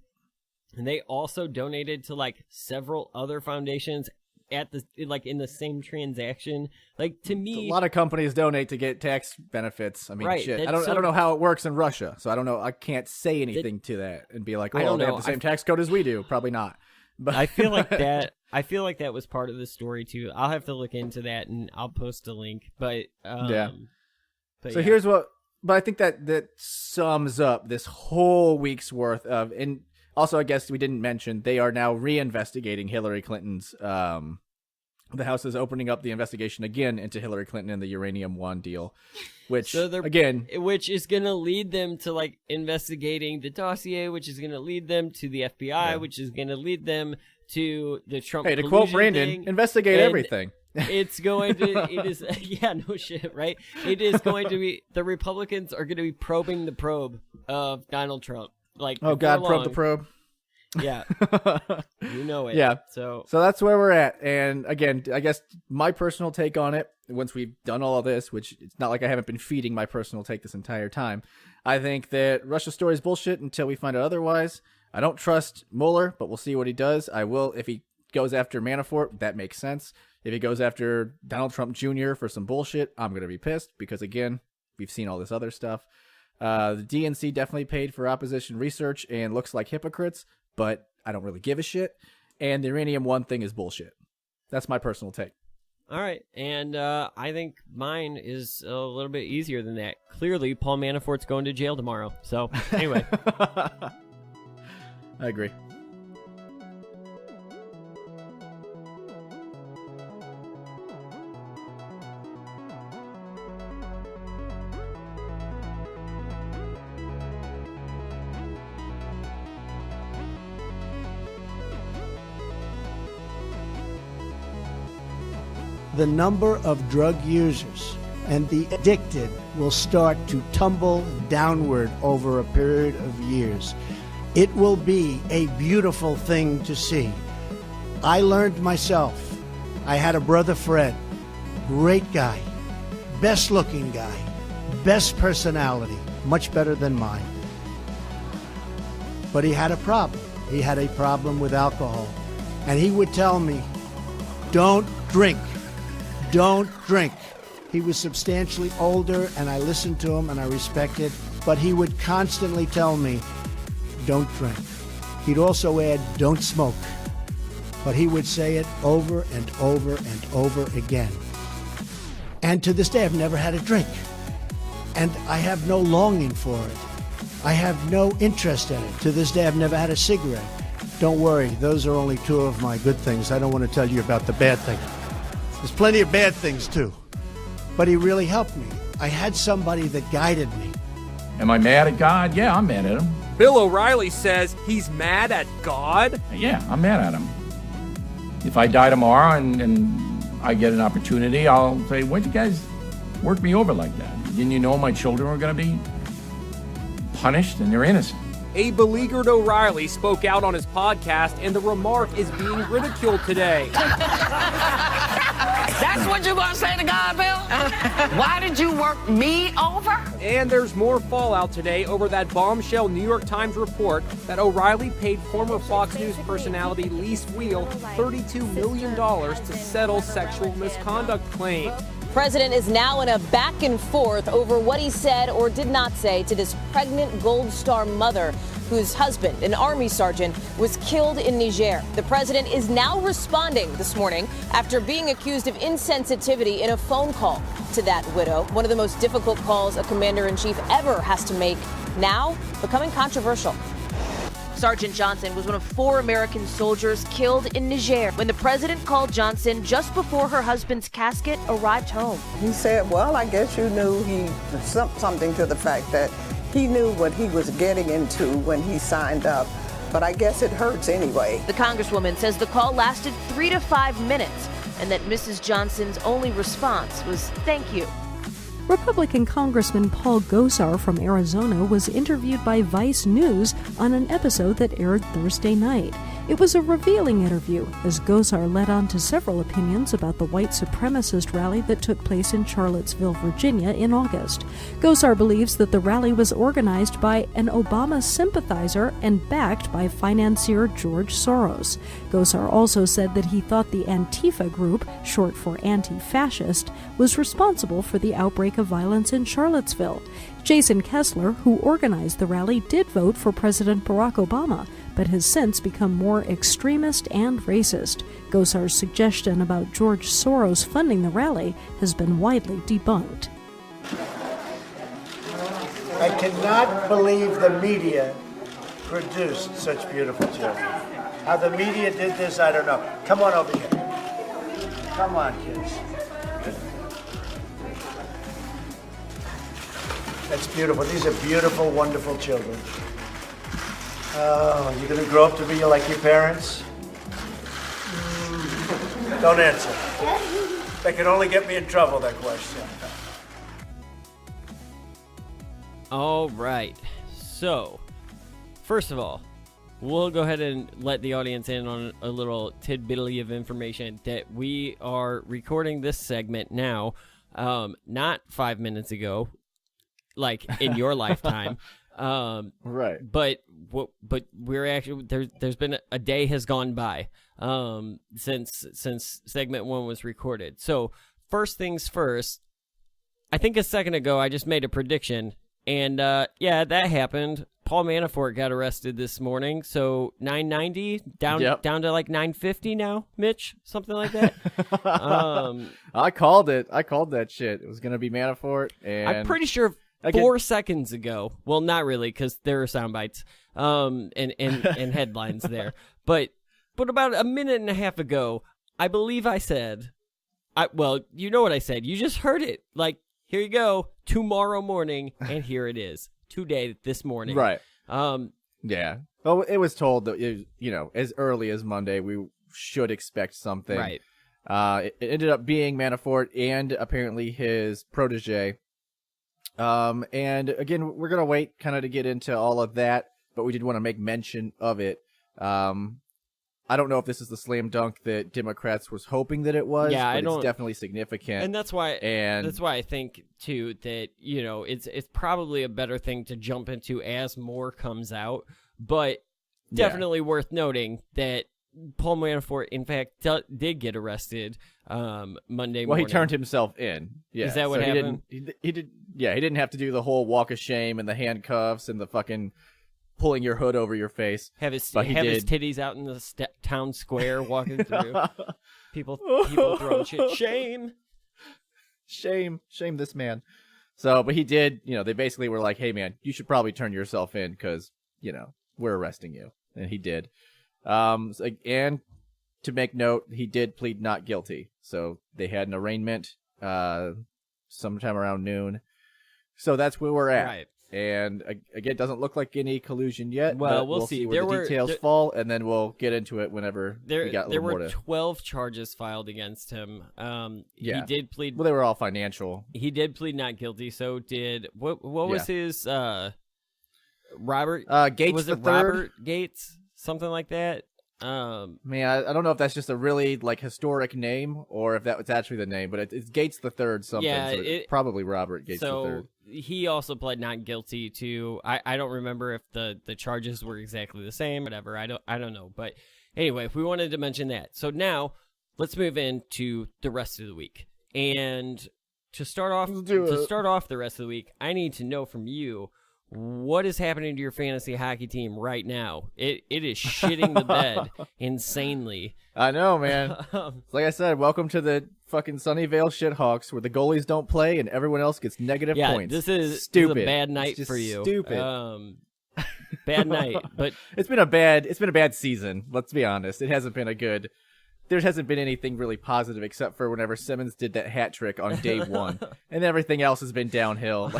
and they also donated to several other foundations at the in the same transaction? To me, a lot of companies donate to get tax benefits. I mean, right, shit. I don't know how it works in Russia, so I don't know. I can't say anything to that and be like, well, they have the same tax code as we do. Probably not. But I feel like that I feel like that was part of the story too. I'll have to look into that and I'll post a link. But yeah. But So yeah. here's what, but I think that sums up this whole week's worth of, and also I guess we didn't mention they are now reinvestigating Hillary Clinton's. The House is opening up the investigation again into Hillary Clinton and the Uranium One deal, which which is going to lead them to like investigating the dossier, which is going to lead them to the FBI, which is going to lead them to the Trump. Hey, to quote Brandon, thing. investigate everything. It's going to, it is, yeah, no shit, right? It is going to be, the Republicans are going to be probing the probe of Donald Trump. Like, oh God, long. probe the probe. Yeah. You know it. Yeah. So that's where we're at. And again, I guess my personal take on it, once we've done all of this, which it's not like I haven't been feeding my personal take this entire time, I think that Russia's story is bullshit until we find out otherwise. I don't trust Mueller, but we'll see what he does. I will, if he goes after Manafort, that makes sense. If he goes after Donald Trump Jr. for some bullshit, I'm going to be pissed because, again, we've seen all this other stuff. The DNC definitely paid for opposition research and looks like hypocrites, but I don't really give a shit. And the Uranium One thing is bullshit. That's my personal take. all right. And I think mine is a little bit easier than that. Clearly, Paul Manafort's going to jail tomorrow. So, anyway. I agree. The number of drug users and the addicted will start to tumble downward over a period of years. It will be a beautiful thing to see. I learned myself. I had a brother, Fred, great guy, best looking guy, best personality, much better than mine. But he had a problem. He had a problem with alcohol. And he would tell me, don't drink. Don't drink. He was substantially older, and I listened to him, and I respected, but he would constantly tell me, don't drink. He'd also add, don't smoke. But he would say it over and over and over again. And to this day, I've never had a drink. And I have no longing for it. I have no interest in it. To this day, I've never had a cigarette. Don't worry, those are only two of my good things. I don't want to tell you about the bad thing. There's plenty of bad things, too. But he really helped me. I had somebody that guided me. Am I mad at God? Yeah, I'm mad at him. Bill O'Reilly says he's mad at God? Yeah, I'm mad at him. If I die tomorrow and I get an opportunity, I'll say, why'd you guys work me over like that? Didn't you know my children were going to be punished and they're innocent? A beleaguered O'Reilly spoke out on his podcast, and the remark is being ridiculed today. That's what you're going to say to God, Bill? Why did you work me over? And there's more fallout today over that bombshell New York Times report that O'Reilly paid former Fox News personality Lise Wheel $32 million to settle sexual misconduct claims. President is now in a back and forth over what he said or did not say to this pregnant Gold Star mother whose husband, an Army sergeant, was killed in Niger. The president is now responding this morning after being accused of insensitivity in a phone call to that widow. One of the most difficult calls a commander-in-chief ever has to make, now becoming controversial. Sergeant Johnson was one of 4 American soldiers killed in Niger when the president called Johnson just before her husband's casket arrived home. He said, well, I guess you knew something to the fact that he knew what he was getting into when he signed up, but I guess it hurts anyway. The congresswoman says the call lasted 3 to 5 minutes and that Mrs. Johnson's only response was thank you. Republican Congressman Paul Gosar from Arizona was interviewed by Vice News on an episode that aired Thursday night. It was a revealing interview, as Gosar led on to several opinions about the white supremacist rally that took place in Charlottesville, Virginia in August. Gosar believes that the rally was organized by an Obama sympathizer and backed by financier George Soros. Gosar also said that he thought the Antifa group, short for anti-fascist, was responsible for the outbreak of violence in Charlottesville. Jason Kessler, who organized the rally, did vote for President Barack Obama, but has since become more extremist and racist. Gosar's suggestion about George Soros funding the rally has been widely debunked. I cannot believe the media produced such beautiful children. How the media did this, I don't know. Come on over here. Come on, kids. That's beautiful. These are beautiful, wonderful children. Oh, you're going to grow up to be like your parents? Don't answer. That can only get me in trouble, that question. All right. So, first of all, we'll go ahead and let the audience in on a little tidbitly of information that we are recording this segment now, not 5 minutes ago, like in your lifetime. Right. But we're actually there's been a day has gone by since segment 1 was recorded. So first things first, I think a second ago I just made a prediction, and yeah, that happened. Paul Manafort got arrested this morning, so 990 down to like 950 now, Mitch, something like that. I called it. I called that shit. It was gonna be Manafort, and I'm pretty sure 4 seconds ago. Well, not really, because there are sound bites and headlines there. But about a minute and a half ago, I believe I said, well, you know what I said. You just heard it. Like, here you go, tomorrow morning, and here it is. Today, this morning. Right. Yeah. Well, it was told that, as early as Monday, we should expect something. Right. It ended up being Manafort and apparently his protege. And again, we're going to wait kind of to get into all of that, but we did want to make mention of it. I don't know if this is the slam dunk that Democrats was hoping that it was, but it's definitely significant. And that's why I think too that, it's probably a better thing to jump into as more comes out, but definitely worth noting that Paul Manafort, in fact, did get arrested Monday morning. Well, he turned himself in. Yeah. Is that what happened? He did. Yeah, he didn't have to do the whole walk of shame and the handcuffs and the fucking pulling your hood over your face. Have his titties out in the town square walking through. people throwing shit. Shame this man. So, but he did. They basically were like, "Hey, man, you should probably turn yourself in because we're arresting you," and he did. And to make note, he did plead not guilty. So they had an arraignment sometime around noon. So that's where we're at. Right. And again, it doesn't look like any collusion yet. Well, we'll see where the details fall, and then we'll get into it whenever we got a little more to... There were 12 charges filed against him. He did plead... Well, they were all financial. He did plead not guilty, so did... What was his... Robert... Gates was it the third? Robert Gates? Something like that? Man, I don't know if that's just a really historic name or if that was actually the name, but it's Gates the Third something. Yeah, so it's probably Robert Gates the Third. He also pled not guilty to. I don't remember if the charges were exactly the same. Whatever. I don't know. But anyway, we wanted to mention that. So now let's move into the rest of the week. And to start off the rest of the week, I need to know from you. What is happening to your fantasy hockey team right now? It is shitting the bed insanely. I know, man. Like I said, welcome to the fucking Sunnyvale Shithawks where the goalies don't play and everyone else gets negative points. This is stupid. This is a bad night for you. Stupid. Bad night, but it's been a bad season. Let's be honest. It hasn't been a good. There hasn't been anything really positive except for whenever Simmons did that hat trick on day 1, and everything else has been downhill.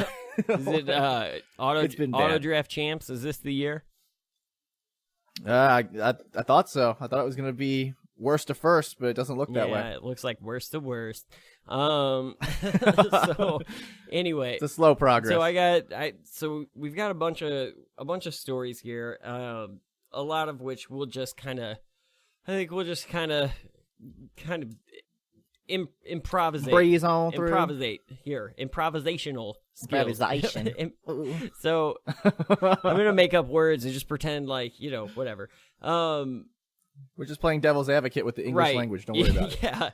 Is it auto draft champs? Is this the year? I thought so. I thought it was going to be worst to first, but it doesn't look that way. Yeah, it looks like worst to worst. So anyway, it's a slow progress. So we've got a bunch of stories here. A lot of which we'll just kind of. I think we'll just kind of improvisate. Breeze on through. Improvisational skills. Improvisation. So I'm going to make up words and just pretend like, whatever. We're just playing devil's advocate with the English language. Don't worry about it. Yeah.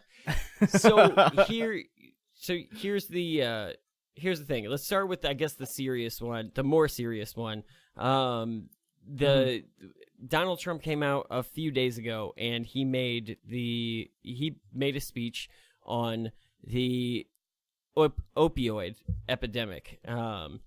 So here's the thing. Let's start with, I guess, the more serious one. Donald Trump came out a few days ago and he made a speech on the opioid epidemic. And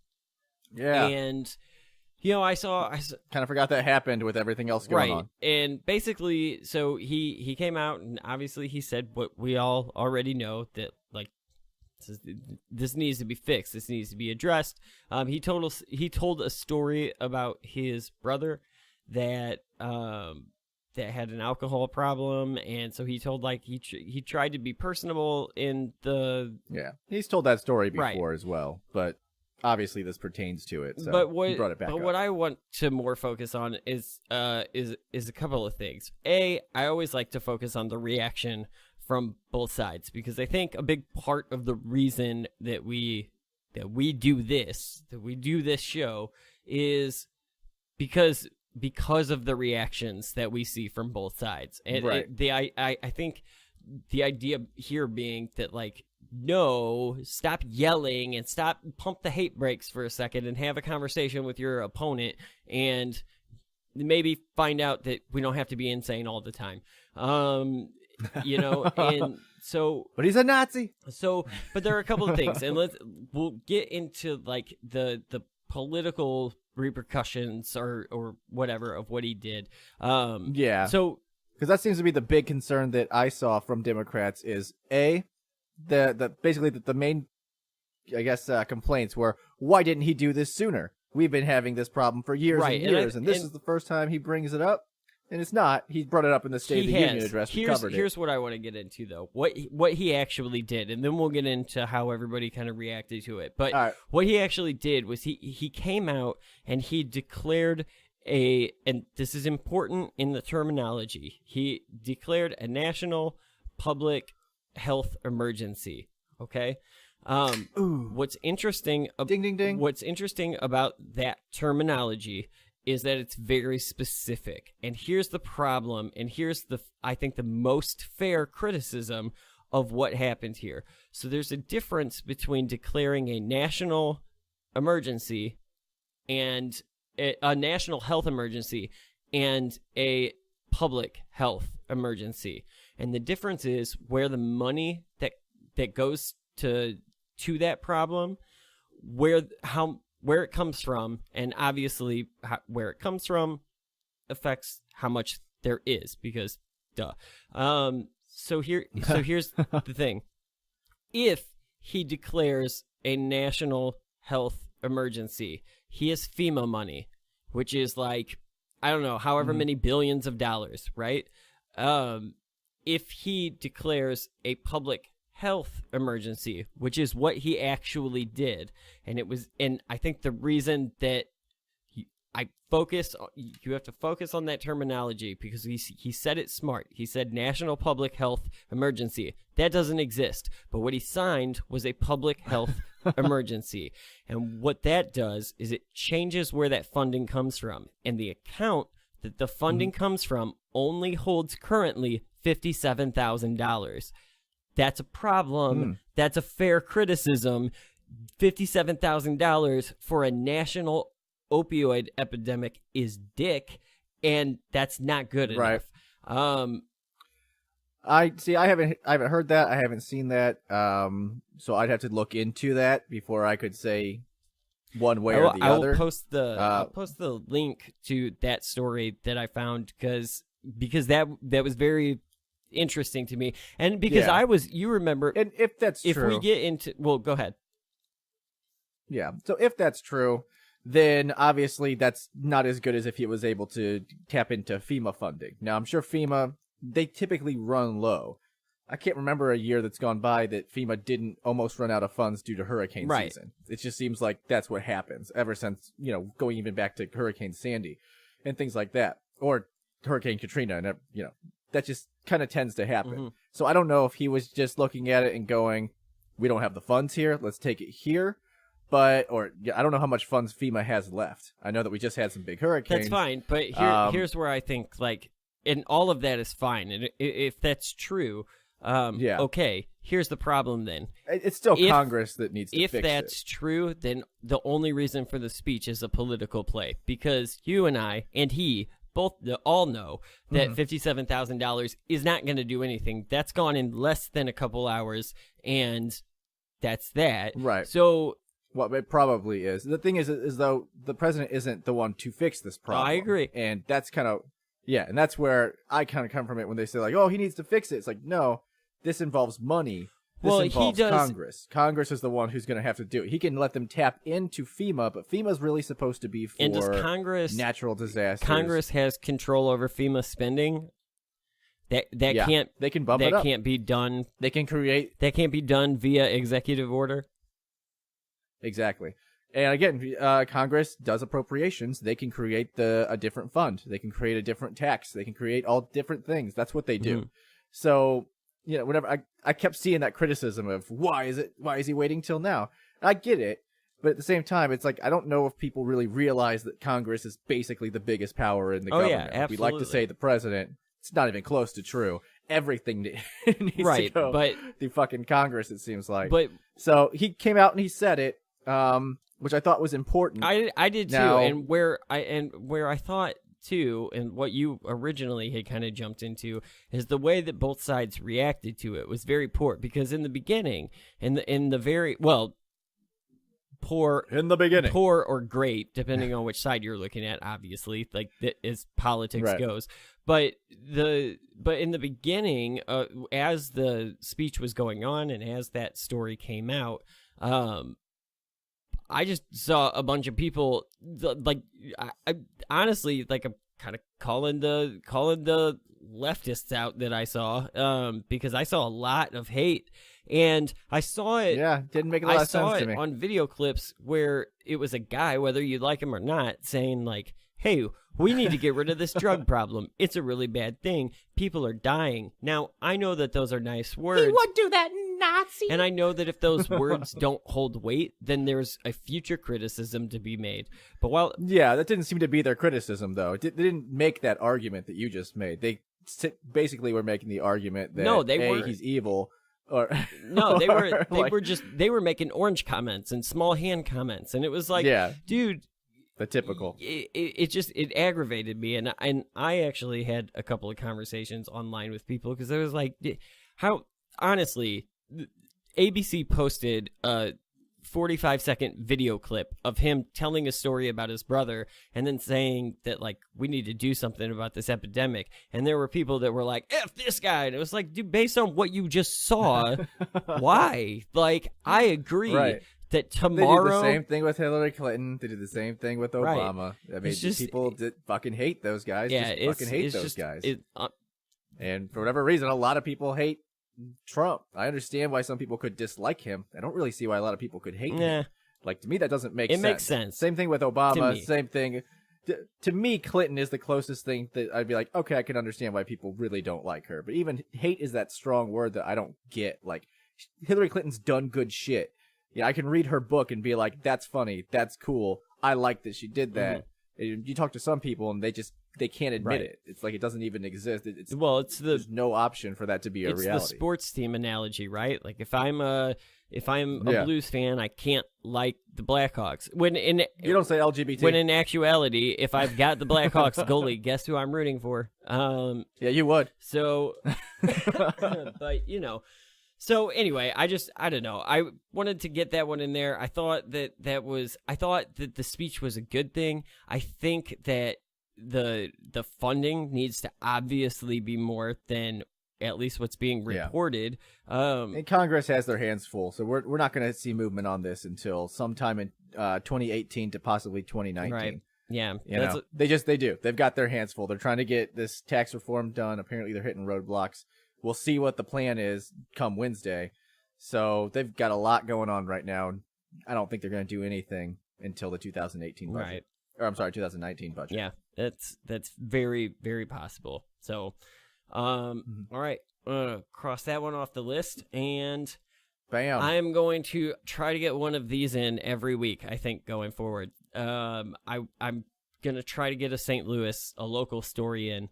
I kind of forgot that happened with everything else going on. And basically, so he came out and obviously he said what we all already know, that like this needs to be fixed. This needs to be addressed. He told a story about his brother that had an alcohol problem, and so he told like he tried to be personable in the he's told that story before as well, but obviously this pertains to it. So he brought it back. But up. what I want to more focus on is a couple of things. I always like to focus on the reaction from both sides, because I think a big part of the reason that we do this show is because of the reactions that we see from both sides. And I think the idea here being that, like, no, stop yelling and pump the hate brakes for a second and have a conversation with your opponent and maybe find out that we don't have to be insane all the time. And so, but he's a Nazi. So, but there are a couple of things, and we'll get into like the political repercussions or whatever of what he did. So, because that seems to be the big concern that I saw from Democrats is basically the main, I guess, complaints were, why didn't he do this sooner? We've been having this problem for years and years, and this is the first time he brings it up. And it's not. He brought it up in the State of the Union address. Here's what I want to get into, though. What he actually did, and then we'll get into how everybody kind of reacted to it. But what he actually did was he came out and he declared and this is important in the terminology, he declared a national public health emergency. Okay? What's interesting ding, ding, ding. What's interesting about that terminology is that it's very specific. And here's the problem, and here's I think the most fair criticism of what happened here. So there's a difference between declaring a national emergency and a national health emergency and a public health emergency. And the difference is where the money that goes to that problem, where it comes from, and obviously where it comes from affects how much there is, because duh. So here's the thing. If he declares a national health emergency, he has FEMA money, which is like, I don't know, however many billions of dollars, right? If he declares a public health emergency, which is what he actually did, and I think the reason that you have to focus on that terminology, because he said it smart. He said national public health emergency. That doesn't exist, but what he signed was a public health emergency, and what that does is it changes where that funding comes from, and the account that the funding comes from only holds currently $57,000. That's a problem. That's a fair criticism. $57,000 for a national opioid epidemic is dick, and that's not good enough. Right. I haven't heard that. I haven't seen that. So I'd have to look into that before I could say one way or the other. I'll post the link to that story that I found because that was very interesting to me, and because you remember, and if that's true, if we get into, well, go ahead. Yeah. So if that's true, then obviously that's not as good as if he was able to tap into FEMA funding. Now, I'm sure FEMA, they typically run low. I can't remember a year that's gone by that FEMA didn't almost run out of funds due to hurricane season. It just seems like that's what happens ever since, going even back to Hurricane Sandy and things like that, or Hurricane Katrina, and that just kind of tends to happen. So I don't know if he was just looking at it and going, we don't have the funds here, let's take it here. I don't know how much funds FEMA has left. I know that we just had some big hurricanes. That's fine, but here's where I think, and all of that is fine. And if that's true, okay, here's the problem then. It's still Congress that needs to fix it. If that's true, then the only reason for the speech is a political play, because you and I and he all know that $57,000 is not going to do anything. That's gone in less than a couple hours, and that's that. Right. So, well, it probably is. The thing is though the president isn't the one to fix this problem. I agree, and that's kind of and that's where I kind of come from it when they say like, oh, he needs to fix it. It's like, no, this involves money. This involves Congress. Congress is the one who's going to have to do it. He can let them tap into FEMA, but FEMA's really supposed to be for natural disasters. Congress has control over FEMA spending. That can't they can bump it up. That can't be done. They can create. That can't be done via executive order. Exactly. And again, Congress does appropriations. They can create a different fund. They can create a different tax. They can create all different things. That's what they do. So, whenever I kept seeing that criticism of why is he waiting till now? I get it, but at the same time, it's like I don't know if people really realize that Congress is basically the biggest power in the government. Yeah, absolutely. We like to say the president. It's not even close to true. Everything needs to go through fucking Congress, it seems like. But so he came out and he said it, which I thought was important. I did too, and where I thought too, and what you originally had kind of jumped into is the way that both sides reacted to it was very poor. Because in the beginning, in the very poor in the beginning, poor or great, depending on which side you're looking at, obviously, like that as politics goes. But in the beginning, as the speech was going on and as that story came out, I just saw a bunch of people like I honestly like I'm kind of calling the leftists out that I saw because I saw a lot of hate, and I saw it. Yeah, didn't make a lot of sense to me. On video clips where it was a guy, whether you like him or not, saying like, "Hey, we need to get rid of this drug problem. It's a really bad thing. People are dying." Now, I know that those are nice words. He would do that, Nazi. And I know that if those words don't hold weight, then there's a future criticism to be made. But that didn't seem to be their criticism, though. They didn't make that argument that you just made. They basically were making the argument that he's evil. Or no, they were making orange comments and small hand comments, and it was like, dude. The typical. It aggravated me, and I actually had a couple of conversations online with people because I was like, how honestly, ABC posted a 45-second video clip of him telling a story about his brother and then saying that like we need to do something about this epidemic, and there were people that were like, F this guy, and it was like, dude, based on what you just saw, why? Like, I agree. Right. That tomorrow... They did the same thing with Hillary Clinton. They did the same thing with Obama. Right. I mean, people fucking hate those guys. Yeah, fucking hate those guys. And for whatever reason, a lot of people hate Trump. I understand why some people could dislike him. I don't really see why a lot of people could hate him. Like, to me, that doesn't make sense. It makes sense. Same thing with Obama. Same thing. To me, Clinton is the closest thing that I'd be like, okay, I can understand why people really don't like her. But even hate is that strong word that I don't get. Like, Hillary Clinton's done good shit. Yeah, I can read her book and be like, that's funny, that's cool, I like that she did that. You talk to some people and they can't admit it. It's like it doesn't even exist. There's no option for that to be a reality. It's the sports team analogy, right? Like if I'm a Blues fan, I can't like the Blackhawks. You don't say LGBT. When in actuality, if I've got the Blackhawks goalie, guess who I'm rooting for? Yeah, you would. So, but So anyway, I don't know. I wanted to get that one in there. I thought that the speech was a good thing. I think that the funding needs to obviously be more than at least what's being reported. And Congress has their hands full, so we're not going to see movement on this until sometime in 2018 to possibly 2019. Right. Yeah. They do. They've got their hands full. They're trying to get this tax reform done. Apparently they're hitting roadblocks. We'll see what the plan is come Wednesday. So they've got a lot going on right now. I don't think they're going to do anything until the 2018 budget. Right. Or I'm sorry, 2019 budget. Yeah, that's very, very possible. So, all right, cross that one off the list, and bam, I am going to try to get one of these in every week, I think, going forward. I'm going to try to get a local story in.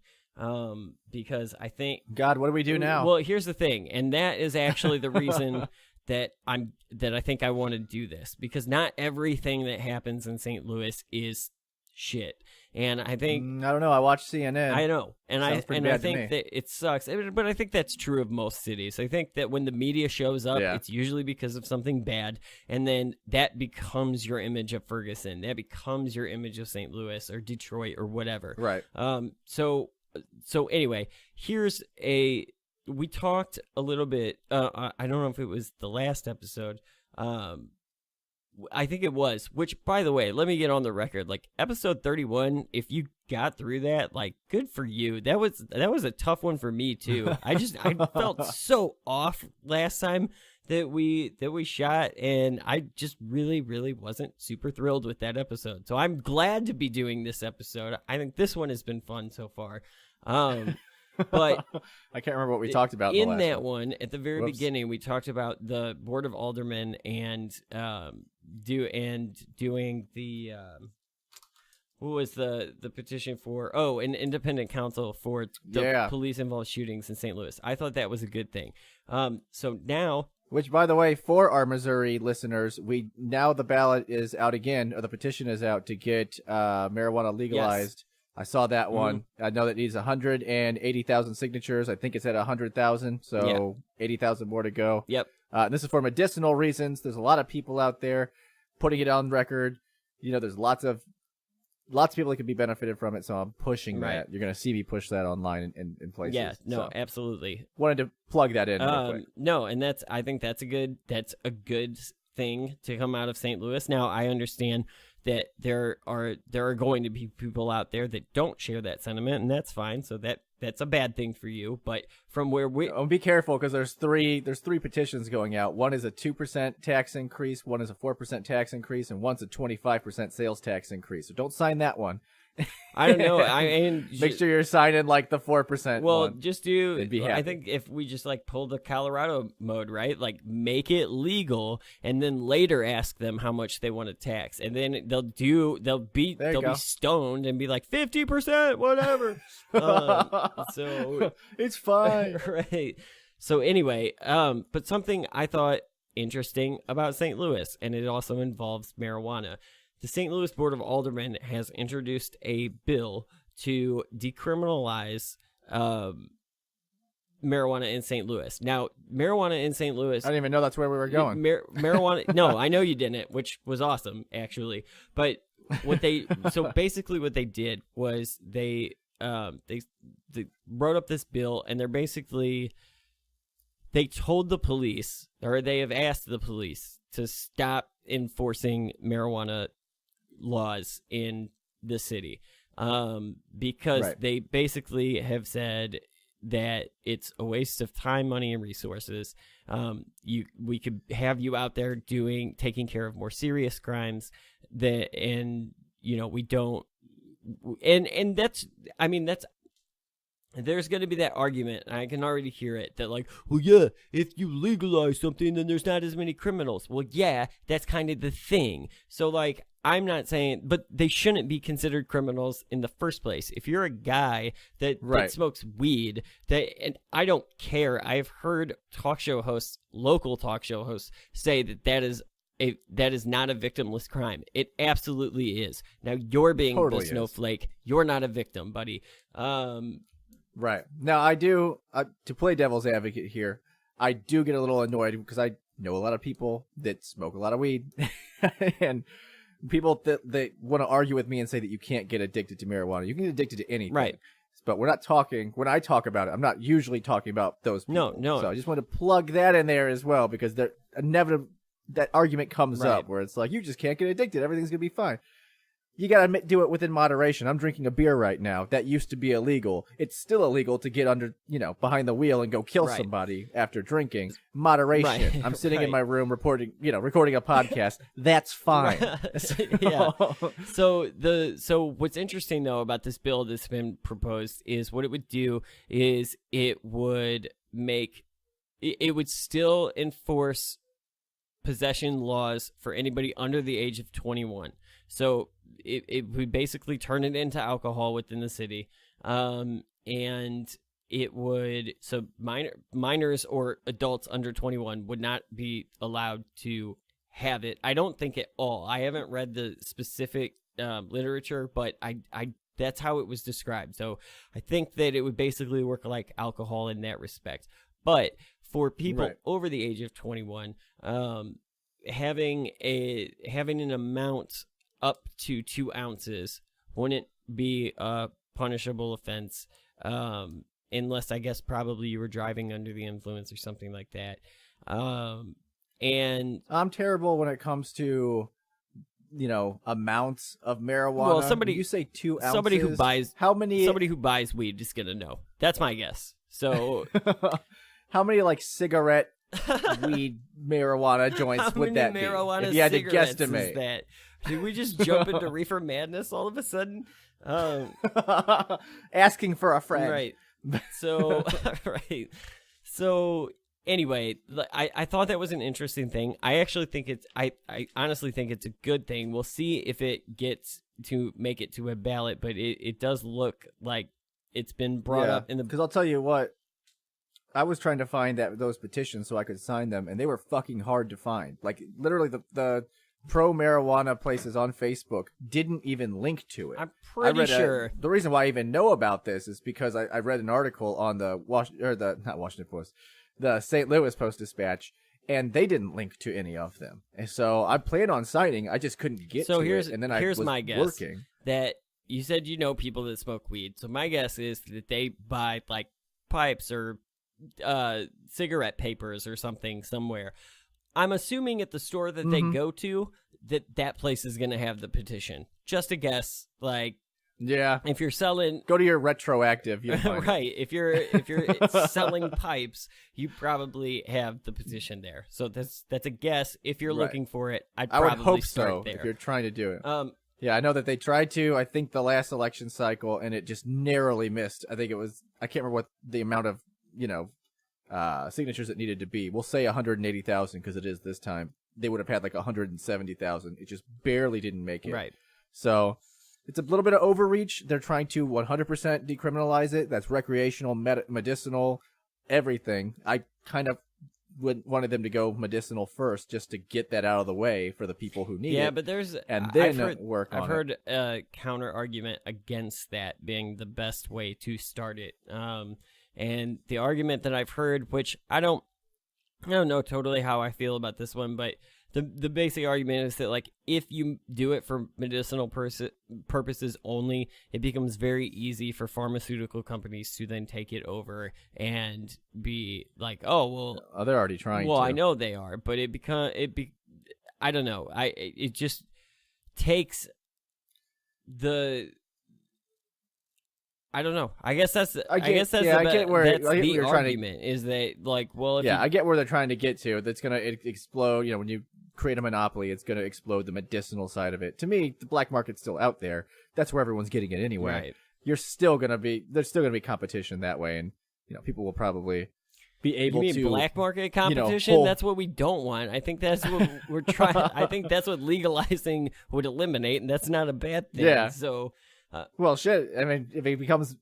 Because I think God, what do we do now? Well, here's the thing, and that is actually the reason that I think I want to do this, because not everything that happens in St. Louis is shit. And I think I don't know. I watched CNN. I know, and Sounds pretty bad to me. think that it sucks. But I think that's true of most cities. I think that when the media shows up, it's usually because of something bad, and then that becomes your image of Ferguson. That becomes your image of St. Louis or Detroit or whatever. Right. So anyway, we talked a little bit. I don't know if it was the last episode. I think it was, which, by the way, let me get on the record. Like, episode 31, if you got through that, like, good for you. That was a tough one for me, too. I felt so off last time that we shot, and I just really, really wasn't super thrilled with that episode. So I'm glad to be doing this episode. I think this one has been fun so far. But I can't remember what we talked about in that one. At the very Whoops. beginning, we talked about the Board of Aldermen and doing the what was the petition for? Oh, an independent counsel for the police-involved shootings in St. Louis. I thought that was a good thing. So now, which, by the way, for our Missouri listeners, now the ballot is out again, or the petition is out to get marijuana legalized. Yes. I saw that one. I know that needs 180,000 signatures. I think it's at 100,000, so 80,000 more to go. Yep. This is for medicinal reasons. There's a lot of people out there putting it on record. You know, there's lots of people that could be benefited from it, so I'm pushing that. You're going to see me push that online in places. Yeah, no, absolutely. Wanted to plug that in real quick. No, and I think that's a good thing to come out of St. Louis. Now, I understand that there are going to be people out there that don't share that sentiment, and that's fine. So that's a bad thing for you. But from where be careful, because there's three petitions going out. One is a 2% tax increase, one is a 4% tax increase, and one's a 25% sales tax increase. So don't sign that one. I don't know. Make sure you're signing like the 4%. Well, one. just do. I think if we just like pull the Colorado mode, right? Like make it legal, and then later ask them how much they want to tax, and then they'll be stoned and be like 50%, whatever. So it's fine, right? So anyway, but something I thought interesting about St. Louis, and it also involves marijuana. The St. Louis Board of Aldermen has introduced a bill to decriminalize marijuana in St. Louis. Now, marijuana in St. Louis... I didn't even know that's where we were going. Marijuana... No, I know you didn't, which was awesome, actually. But basically what they did was they wrote up this bill, and they told the police, or they have asked the police to stop enforcing marijuana laws in the city, because they basically have said that it's a waste of time, money, and resources. We could have you out there taking care of more serious crimes we don't, and that's there's going to be that argument, and I can already hear it, that like, well, yeah, if you legalize something, then there's not as many criminals. Well, yeah, that's kind of the thing. So, like, I'm not saying, but they shouldn't be considered criminals in the first place. If you're a guy that smokes weed, and I don't care. I've heard local talk show hosts, say that is not a victimless crime. It absolutely is. Now, you're being the snowflake. You're not a victim, buddy. Right. Now, I do, to play devil's advocate here, I do get a little annoyed because I know a lot of people that smoke a lot of weed and people that want to argue with me and say that you can't get addicted to marijuana. You can get addicted to anything. Right. But when I talk about it, I'm not usually talking about those people. No. So I just want to plug that in there as well, because that argument comes up where it's like, you just can't get addicted. Everything's going to be fine. You got to do it within moderation. I'm drinking a beer right now. That used to be illegal. It's still illegal to get behind the wheel and go kill somebody after drinking. Moderation. Right. I'm sitting in my room recording a podcast. That's fine. Yeah. So what's interesting though about this bill that's been proposed is what it would do is it would still enforce possession laws for anybody under the age of 21. So it would basically turn it into alcohol within the city, and it would, so minors or adults under 21 would not be allowed to have it. I don't think at all. I haven't read the specific literature, but I that's how it was described. So I think that it would basically work like alcohol in that respect. But for people over the age of 21, having an amount up to 2 ounces wouldn't be a punishable offense, unless I guess probably you were driving under the influence or something like that. And I'm terrible when it comes to, amounts of marijuana. Well, you say 2 ounces. Somebody who buys Somebody who buys weed is gonna know. That's my guess. So, how many cigarette weed marijuana joints would that be? If you had to guesstimate, is that? Did we just jump into reefer madness all of a sudden? Asking for a friend, right? So, right. So anyway, I thought that was an interesting thing. I actually think I honestly think it's a good thing. We'll see if it gets to make it to a ballot, but it does look like it's been brought up in the. Because I'll tell you what, I was trying to find those petitions so I could sign them, and they were fucking hard to find. Like literally, the pro marijuana places on Facebook didn't even link to it. I'm pretty sure. The reason why I even know about this is because I read an article on the not Washington Post, the St. Louis Post-Dispatch, and they didn't link to any of them. And so I planned on signing, I just couldn't get to it. And then here's my guess working. That you said people that smoke weed. So my guess is that they buy like pipes or cigarette papers or something somewhere. I'm assuming at the store that they go to that place is going to have the petition. Just a guess. Like, yeah, if you're selling, go to your retroactive. Right. If you're selling pipes, you probably have the petition there. So that's a guess. If you're looking for it, I would hope so. There. If you're trying to do it, yeah, I know that they tried to. I think the last election cycle, and it just narrowly missed. I think I can't remember what the amount of signatures it needed to be. We'll say 180,000 because it is this time. They would have had like 170,000. It just barely didn't make it. Right. So it's a little bit of overreach. They're trying to 100% decriminalize it. That's recreational, medicinal, everything. I kind of wanted them to go medicinal first just to get that out of the way for the people who need it. Yeah, but I've heard a counter argument against that being the best way to start it. And the argument that I've heard, which I don't know totally how I feel about this one, but the basic argument is that like if you do it for medicinal purposes only, it becomes very easy for pharmaceutical companies to then take it over and be like, oh well, they're already trying. Well, to. I know they are, but I don't know. It just takes the. I don't know. I guess that's the argument is that like, well, I get where they're trying to get to. That's going to explode. When you create a monopoly, it's going to explode the medicinal side of it. To me, the black market's still out there. That's where everyone's getting it anyway. Right. There's still going to be competition that way, and people will probably be able to black market competition. That's what we don't want. I think that's what we're trying. I think that's what legalizing would eliminate, and that's not a bad thing. Yeah. So. Well, shit. I mean, if it becomes,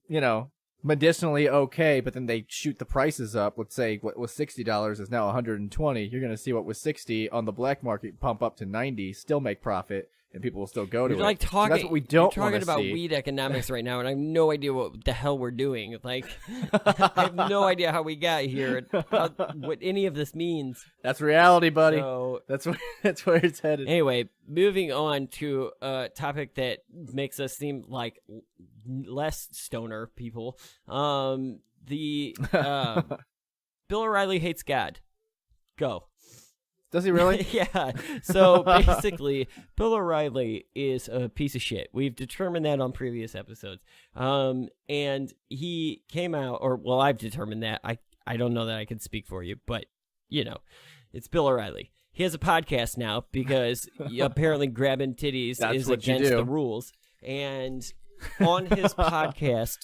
medicinally okay, but then they shoot the prices up. Let's say what was $60 is now $120. You're going to see what was $60 on the black market pump up to $90, still make profit, and people will still go to it. So that's what we don't want to see. Talking about weed economics right now, and I have no idea what the hell we're doing. Like, I have no idea how we got here, what any of this means. That's reality, buddy. So, that's where it's headed. Anyway, moving on to a topic that makes us seem like less stoner people. Bill O'Reilly hates God. Go. Does he really? Yeah. So basically, Bill O'Reilly is a piece of shit. We've determined that on previous episodes. And he came out, I've determined that. I don't know that I can speak for you, but, it's Bill O'Reilly. He has a podcast now because apparently grabbing titties is against the rules. And on his podcast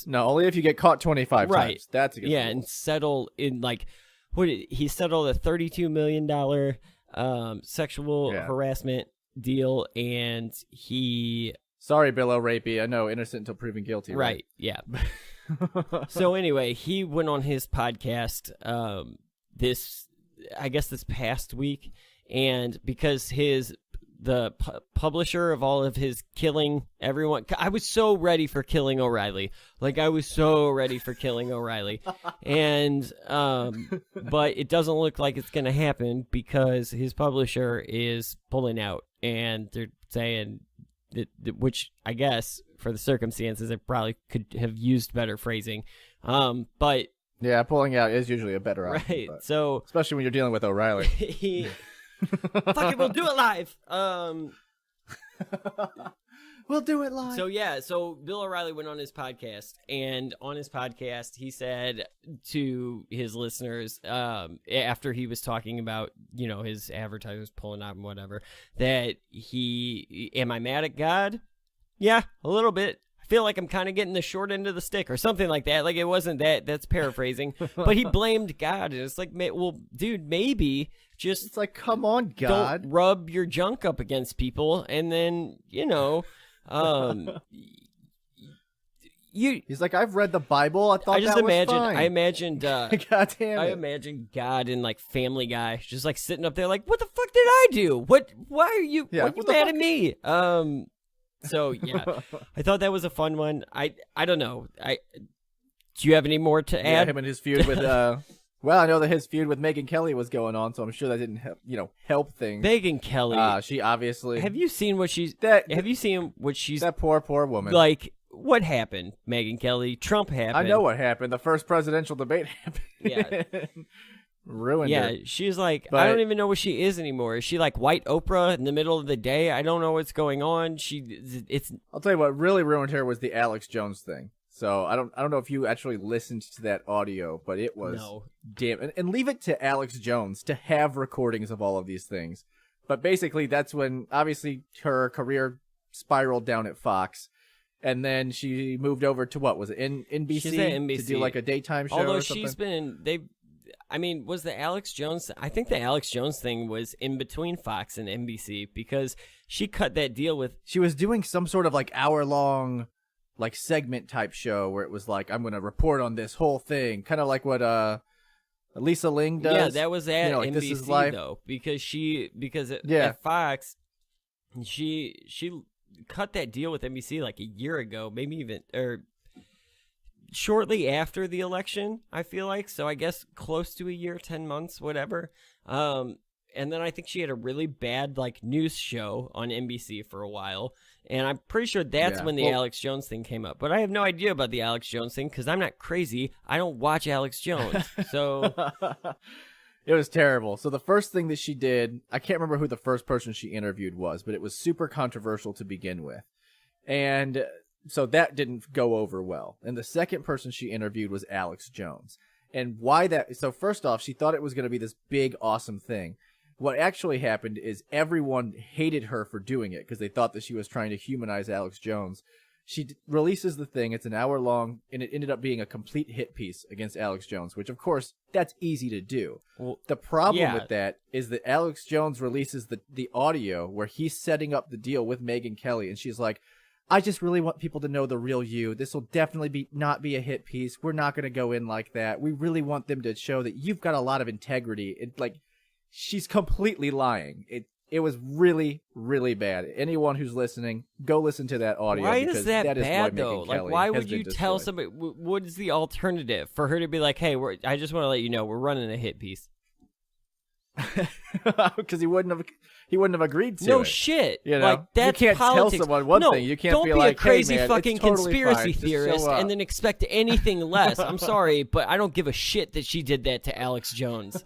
No, only if you get caught 25 times. That's against the rules. And settle in like... he settled a $32 million sexual harassment deal, and he... Sorry, Bill O'Reilly. I know, innocent until proven guilty. Right, yeah. So anyway, he went on his podcast this past week, and because his the publisher of all of his killing everyone. I was so ready for killing O'Reilly. Like, I was so ready for killing O'Reilly. And, but it doesn't look like it's going to happen because his publisher is pulling out. And they're saying, which I guess for the circumstances, it probably could have used better phrasing. But yeah, pulling out is usually a better option. Right. So, especially when you're dealing with O'Reilly. Fuck it, we'll do it live. We'll do it live. So yeah, so Bill O'Reilly went on his podcast, and on his podcast, he said to his listeners, after he was talking about, you know, his advertisers pulling out and whatever, that am I mad at God? Yeah, a little bit. I feel like I'm kind of getting the short end of the stick or something like that. Like, it wasn't that. That's paraphrasing. But he blamed God. And it's like, well, dude, maybe just... It's like, come on, God. Don't rub your junk up against people. And then, you know... He's like, I've read the Bible. I thought that was fine. I imagined... God damn it. I imagined God in, like, Family Guy. Just, like, sitting up there like, what the fuck did I do? Why are you... Yeah, what you mad at me? So, yeah, I thought that was a fun one. I don't know. Do you have any more to add? Yeah, him and his feud with, well, I know that his feud with Megyn Kelly was going on, so I'm sure that didn't help things. Megyn Kelly. She obviously... Have you seen what she's... That poor woman. Like, what happened, Megyn Kelly? Trump happened. I know what happened. The first presidential debate happened. Yeah. Ruined her. Yeah, she's like, I don't even know what she is anymore. Is she like white Oprah in the middle of the day? I don't know what's going on. I'll tell you what really ruined her was the Alex Jones thing. So I don't know if you actually listened to that audio, but it was damn. And leave it to Alex Jones to have recordings of all of these things. But basically, that's when obviously her career spiraled down at Fox. And then she moved over to what was it, NBC? She's at NBC to do like a daytime show. Although or something? she's been was the Alex Jones... I think the Alex Jones thing was in between Fox and NBC because she cut that deal with... She was doing some sort of like hour-long like segment type show where it was like, I'm going to report on this whole thing. Kind of like what Lisa Ling does. Yeah, that was at like, NBC, This Is Life. though. Because at Fox, she cut that deal with NBC like a year ago, maybe even... or shortly after the election, I feel like. So I guess close to a year, 10 months, whatever. And then I think she had a really bad like news show on NBC for a while. And I'm pretty sure that's when the Alex Jones thing came up. But I have no idea about the Alex Jones thing because I'm not crazy. I don't watch Alex Jones. So it was terrible. So the first thing that she did, I can't remember who the first person she interviewed was, but it was super controversial to begin with. And so that didn't go over well. And the second person she interviewed was Alex Jones. And why that? So first off, she thought it was going to be this big, awesome thing. What actually happened is everyone hated her for doing it because they thought that she was trying to humanize Alex Jones. She releases the thing. It's an hour long, and it ended up being a complete hit piece against Alex Jones, which, of course, that's easy to do. Well, the problem with that is that Alex Jones releases the audio where he's setting up the deal with Megyn Kelly, and she's like, I just really want people to know the real you. This will definitely not be a hit piece. We're not going to go in like that. We really want them to show that you've got a lot of integrity. She's completely lying. It was really, really bad. Anyone who's listening, go listen to that audio. Why is that bad, though? Like, why would you tell somebody? What is the alternative for her to be like, hey, I just want to let you know we're running a hit piece? Because he wouldn't have agreed to it. No shit. You know? Like, that's you can't politics. tell someone one thing. You can't don't be be like, a crazy hey, man, fucking it's totally conspiracy fine. theorist and then expect anything less. I'm sorry, but I don't give a shit that she did that to Alex Jones.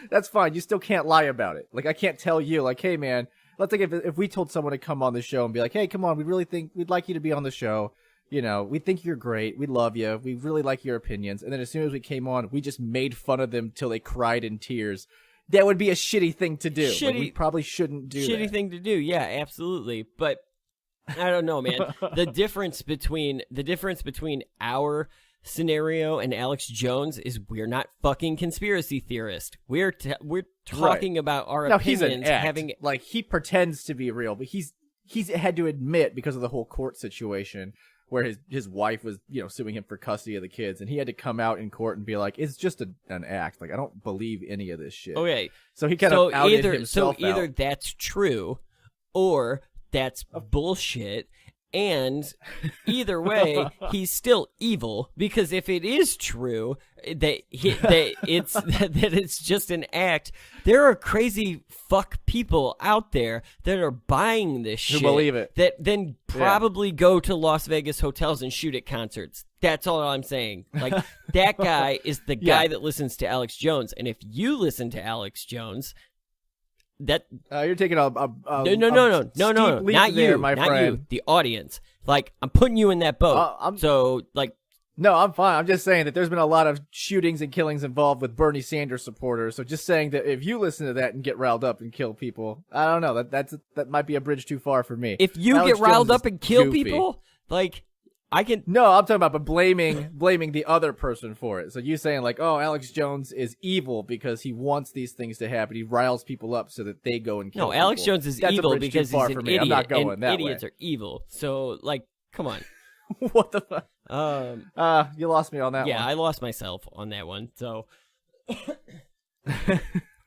That's fine. You still can't lie about it. Like, I can't tell you, like, hey, man, let's think if we told someone to come on the show and be like, hey, come on, we'd like you to be on the show. You know, we think you're great. We love you. We really like your opinions. And then as soon as we came on, we just made fun of them till they cried in tears. That would be a shitty thing to do. Like, we probably shouldn't do that. Shitty thing to do. Yeah, absolutely. But I don't know, man. The difference between our scenario and Alex Jones is we're not fucking conspiracy theorists. We're talking about our opinions. He's an act. Like, he pretends to be real, but he's had to admit, because of the whole court situation, where his wife was, suing him for custody of the kids, and he had to come out in court and be like, it's just an act. Like, I don't believe any of this shit. Okay. So he kind of outed himself So either out. that's true or that's bullshit. And either way, he's still evil, because if it is true that it's just an act, there are crazy fuck people out there that are buying this shit, who believe it, that then probably go to Las Vegas hotels and shoot at concerts. That's all I'm saying. Like, that guy is the guy that listens to Alex Jones, and if you listen to Alex Jones, that you're taking a no, steep leap not there, you, my not friend. you, the audience. Like, I'm putting you in that boat. No, I'm fine. I'm just saying that there's been a lot of shootings and killings involved with Bernie Sanders supporters. So just saying that if you listen to that and get riled up and kill people, I don't know. That might be a bridge too far for me. If you Alex get riled Jones up and kill goofy. people, like, I can. No, I'm talking about blaming the other person for it. So you saying like, oh, Alex Jones is evil because he wants these things to happen. He riles people up so that they go and kill No, people. Alex Jones is That's evil a bridge because too far he's for an me. idiot. I'm not going and that idiots way. are evil. So, like, come on. What the fuck? You lost me on that one. Yeah, I lost myself on that one. So,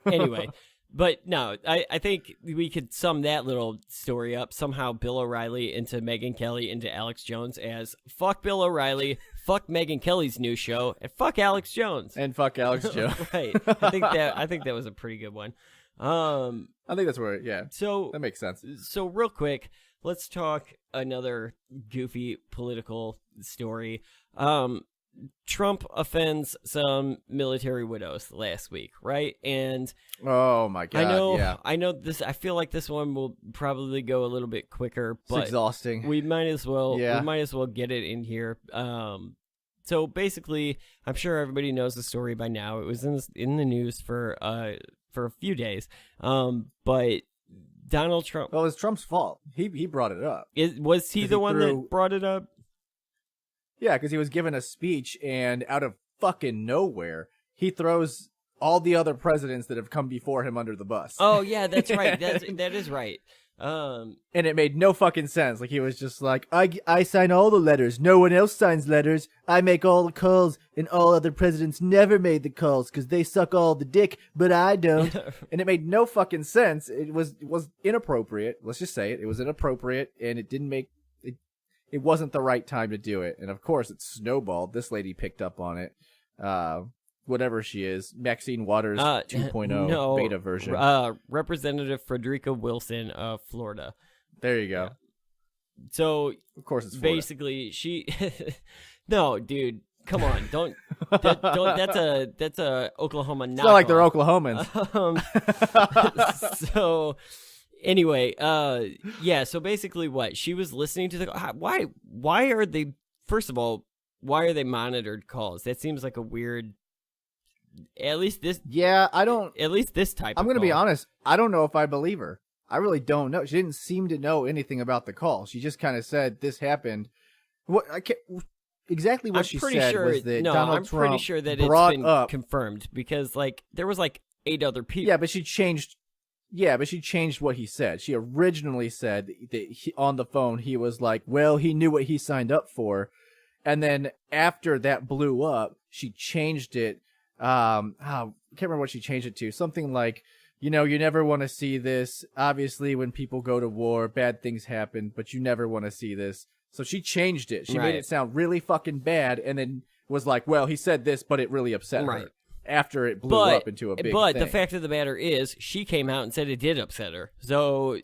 anyway, but no, I think we could sum that little story up. Somehow Bill O'Reilly into Megyn Kelly into Alex Jones as fuck Bill O'Reilly, fuck Megyn Kelly's new show, and fuck Alex Jones. And fuck Alex Jones. Right. I think that was a pretty good one. I think that's where, So that makes sense. So real quick, let's talk another goofy political story. Trump offends some military widows last week, right? And oh my god, I know this. I feel like this one will probably go a little bit quicker, but it's exhausting. We might as well get it in here. So basically, I'm sure everybody knows the story by now. It was in the news for a few days. But Donald Trump. Well, it was Trump's fault. He brought it up. Was he the one that brought it up? Yeah, because he was giving a speech, and out of fucking nowhere, he throws all the other presidents that have come before him under the bus. Oh yeah, that's right. That is right. And it made no fucking sense. Like, he was just like, I sign all the letters. No one else signs letters. I make all the calls, and all other presidents never made the calls because they suck all the dick, but I don't. And it made no fucking sense. It was inappropriate. Let's just say it. It was inappropriate, and it didn't make it. It wasn't the right time to do it. And of course, it snowballed. This lady picked up on it. Whatever she is, Maxine Waters 2.0 beta version. Representative Frederica Wilson of Florida. There you go. Yeah. So of course it's Florida. Basically she no, dude, come on. Don't that's a Oklahoma knockoff. It's not like they're Oklahomans. So anyway, so basically what? She was listening to why are they, first of all, why are they monitored calls? That seems like a weird, at least this. Yeah, I don't. At least this type I'm of going to call. be honest. I don't know if I believe her. I really don't know. She didn't seem to know anything about the call. She just kind of said this happened. Exactly what she said was that Donald Trump pretty sure that brought it's been up, confirmed because there was 8 other people. Yeah, but she changed. Yeah, but she changed what he said. She originally said that on the phone he was like, well, he knew what he signed up for. And then after that blew up, she changed it. I can't remember what she changed it to. Something like, you never want to see this. Obviously, when people go to war, bad things happen, but you never want to see this. So she changed it. She made it sound really fucking bad, and then was like, well, he said this, but it really upset her. After it blew up into a big But thing. the fact of the matter is, she came out and said it did upset her. So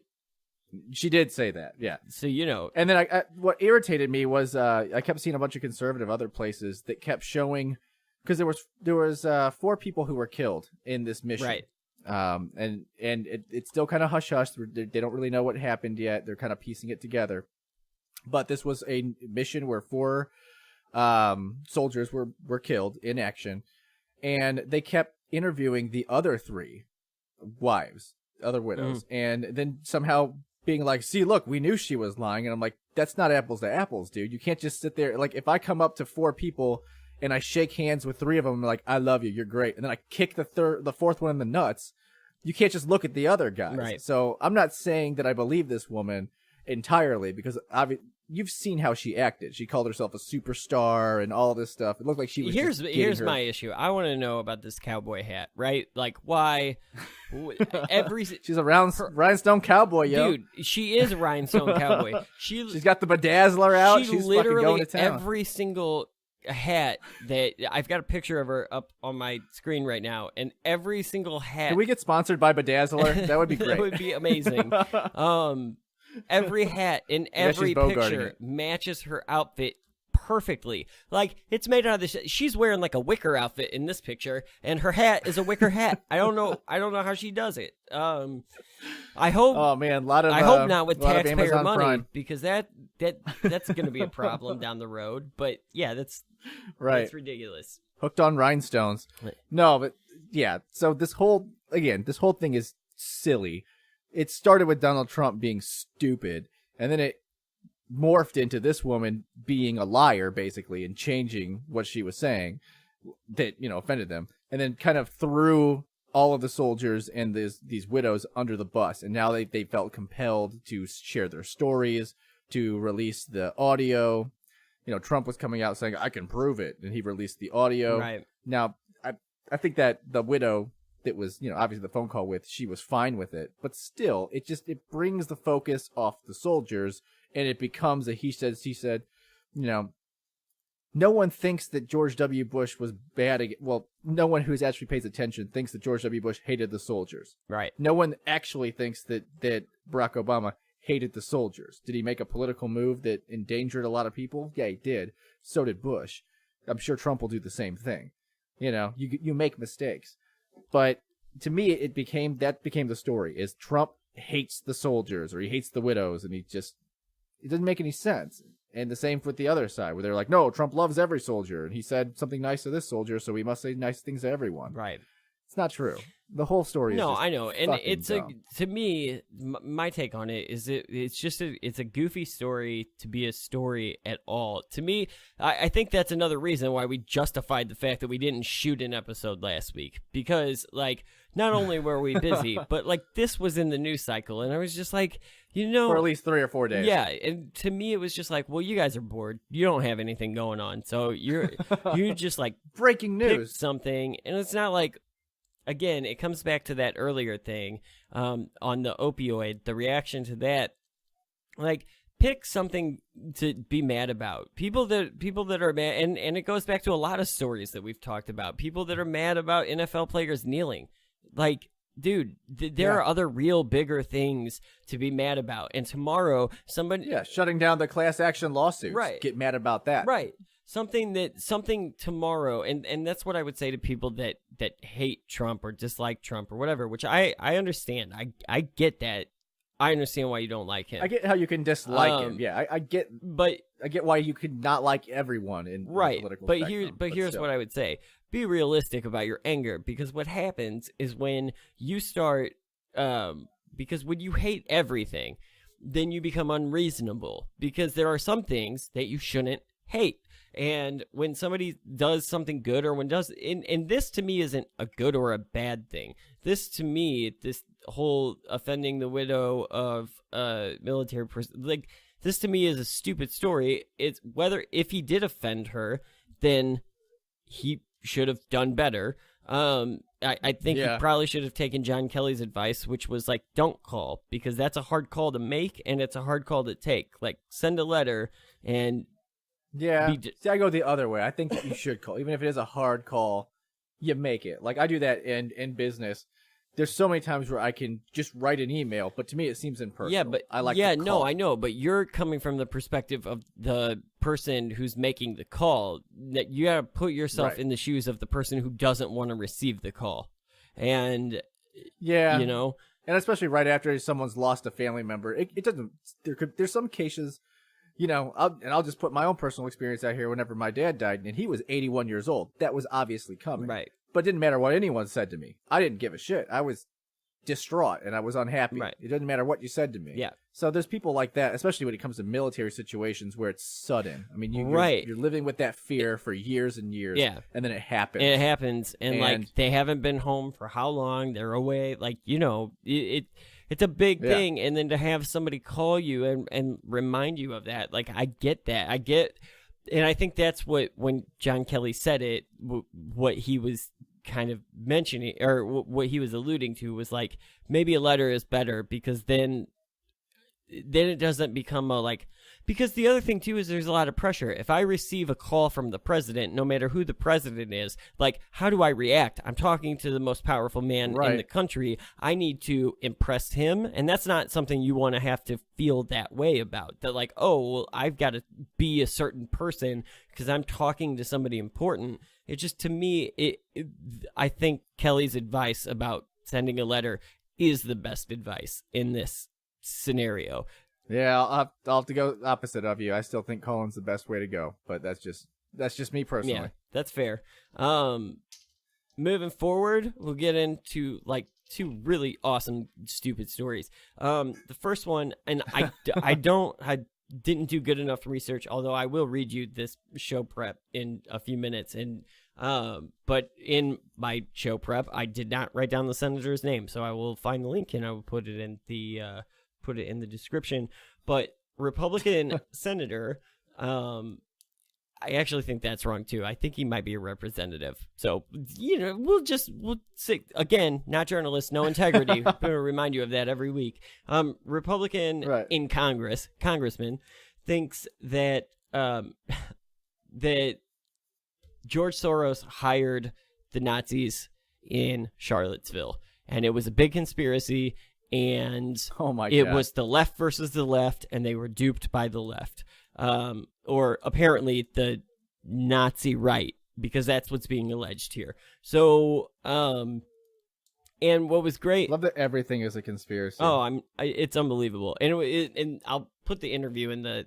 she did say that, yeah. So, And then what irritated me was I kept seeing a bunch of conservative other places that kept showing, because there was 4 people who were killed in this mission. Right. And it's still kind of hush-hush. They don't really know what happened yet. They're kind of piecing it together. But this was a mission where 4 soldiers were killed in action. And they kept interviewing the other 3 wives, other widows. And then somehow being like, see, look, we knew she was lying. And I'm like, that's not apples to apples, dude. You can't just sit there. Like, if I come up to 4 people and I shake hands with 3 of them, I'm like, I love you, you're great. And then I kick the 4th one in the nuts. You can't just look at the other guys. Right. So I'm not saying that I believe this woman entirely, because you've seen how she acted. She called herself a superstar and all this stuff. It looked like she was. Here's my issue. I want to know about this cowboy hat, right? Like, why she's a rhinestone cowboy, yo. Dude, she is a rhinestone cowboy. She's got the bedazzler out. She's literally fucking going to town. every single hat that I've got a picture of her up on my screen right now, and every single hat. Can we get sponsored by Bedazzler? That would be great. That would be amazing. Every hat in every picture matches her outfit perfectly. Like, it's made out of this. She's wearing like a wicker outfit in this picture, and her hat is a wicker hat. I don't know how she does it. I hope. Oh man, I hope not with taxpayer money, Prime. because that's going to be a problem down the road. But yeah, that's right. That's ridiculous. Hooked on rhinestones. No, but yeah. So this whole thing is silly. It started with Donald Trump being stupid, and then it morphed into this woman being a liar, basically, and changing what she was saying that, offended them, and then kind of threw all of the soldiers and these widows under the bus. And now they felt compelled to share their stories, to release the audio. Trump was coming out saying, I can prove it, and he released the audio. Right. Now, I think that the widow that was, obviously the phone call with, she was fine with it, but still, it brings the focus off the soldiers, and it becomes a he said, she said. No one thinks that George W. Bush was bad. Well, no one who actually pays attention thinks that George W. Bush hated the soldiers. Right. No one actually thinks that Barack Obama hated the soldiers. Did he make a political move that endangered a lot of people? Yeah, he did. So did Bush. I'm sure Trump will do the same thing. You make mistakes. But to me, it became the story, is Trump hates the soldiers, or he hates the widows, and it doesn't make any sense. And the same with the other side, where they're like, no, Trump loves every soldier, and he said something nice to this soldier, so we must say nice things to everyone. Right. It's not true. The whole story is I know, and it's dumb. to me, my take on it is it's a goofy story to be a story at all. To me, I think that's another reason why we justified the fact that we didn't shoot an episode last week, because like not only were we busy, but like this was in the news cycle, and I was just like, for at least 3 or 4 days. Yeah, and to me it was just like, well, you guys are bored. You don't have anything going on, so you just like breaking news something, and it's not like. Again, it comes back to that earlier thing on the opioid, the reaction to that. Like, pick something to be mad about. People that are mad, and it goes back to a lot of stories that we've talked about. People that are mad about NFL players kneeling. Like, dude, there are other real bigger things to be mad about. And tomorrow, somebody... Yeah, shutting down the class action lawsuits. Right. Get mad about that. Right. Something tomorrow, and that's what I would say to people that hate Trump or dislike Trump or whatever, which I understand. I get that. I understand why you don't like him. I get how you can dislike him. Yeah, I get why you could not like everyone in the political spectrum. But here's what I would say. Be realistic about your anger, because what happens is when you start because when you hate everything, then you become unreasonable, because there are some things that you shouldn't hate. And when somebody does something good, or and this to me isn't a good or a bad thing. This to me, this whole offending the widow of a military person, like this to me is a stupid story. It's whether if he did offend her, then he should have done better. I think he probably should have taken John Kelly's advice, which was like, don't call, because that's a hard call to make and it's a hard call to take. Like, send a letter and. Yeah, see, I go the other way. I think that you should call. Even if it is a hard call, you make it. Like, I do that in business. There's so many times where I can just write an email, but to me it seems impersonal. Yeah, but I like to call. No, I know, but you're coming from the perspective of the person who's making the call. That you gotta put yourself in the shoes of the person who doesn't want to receive the call. And and especially right after someone's lost a family member, it doesn't. There's some cases. I'll just put my own personal experience out here. Whenever my dad died, and he was 81 years old, that was obviously coming. Right. But it didn't matter what anyone said to me. I didn't give a shit. I was distraught and I was unhappy. Right. It doesn't matter what you said to me. Yeah. So there's people like that, especially when it comes to military situations where it's sudden. I mean, you're living with that fear for years and years. Yeah. And then it happens. And it happens. And like, they haven't been home for how long? They're away. Like, you know, it's a big thing. And then to have somebody call you and remind you of that, like, I get that. And I think that's when John Kelly said it, what he was kind of mentioning, or what he was alluding to was like, maybe a letter is better, because then it doesn't become because the other thing too is there's a lot of pressure. If I receive a call from the president, no matter who the president is, like, how do I react? I'm talking to the most powerful man in the country. I need to impress him. And that's not something you want to have to feel that way about. That like, oh, well, I've got to be a certain person because I'm talking to somebody important. It just, to me, I think Kelly's advice about sending a letter is the best advice in this scenario. Yeah, I'll have to go opposite of you. I still think Colin's the best way to go, but that's just me personally. Yeah, that's fair. Moving forward, we'll get into like two really awesome stupid stories. The first one, and I didn't do good enough research, although I will read you this show prep in a few minutes. And but in my show prep, I did not write down the senator's name, so I will find the link and I will put it in the description. But Republican senator, I actually think that's wrong too. I think he might be a representative. So, you know, we'll say, again, not journalists, no integrity. I'm going to remind you of that every week. Republican in congressman thinks that that George Soros hired the Nazis in Charlottesville, and it was a big conspiracy. And it was the left versus the left, and they were duped by the left. Or apparently the Nazi right, because that's what's being alleged here. So, and what was great... Love that everything is a conspiracy. Oh, it's unbelievable. And I'll put the interview in the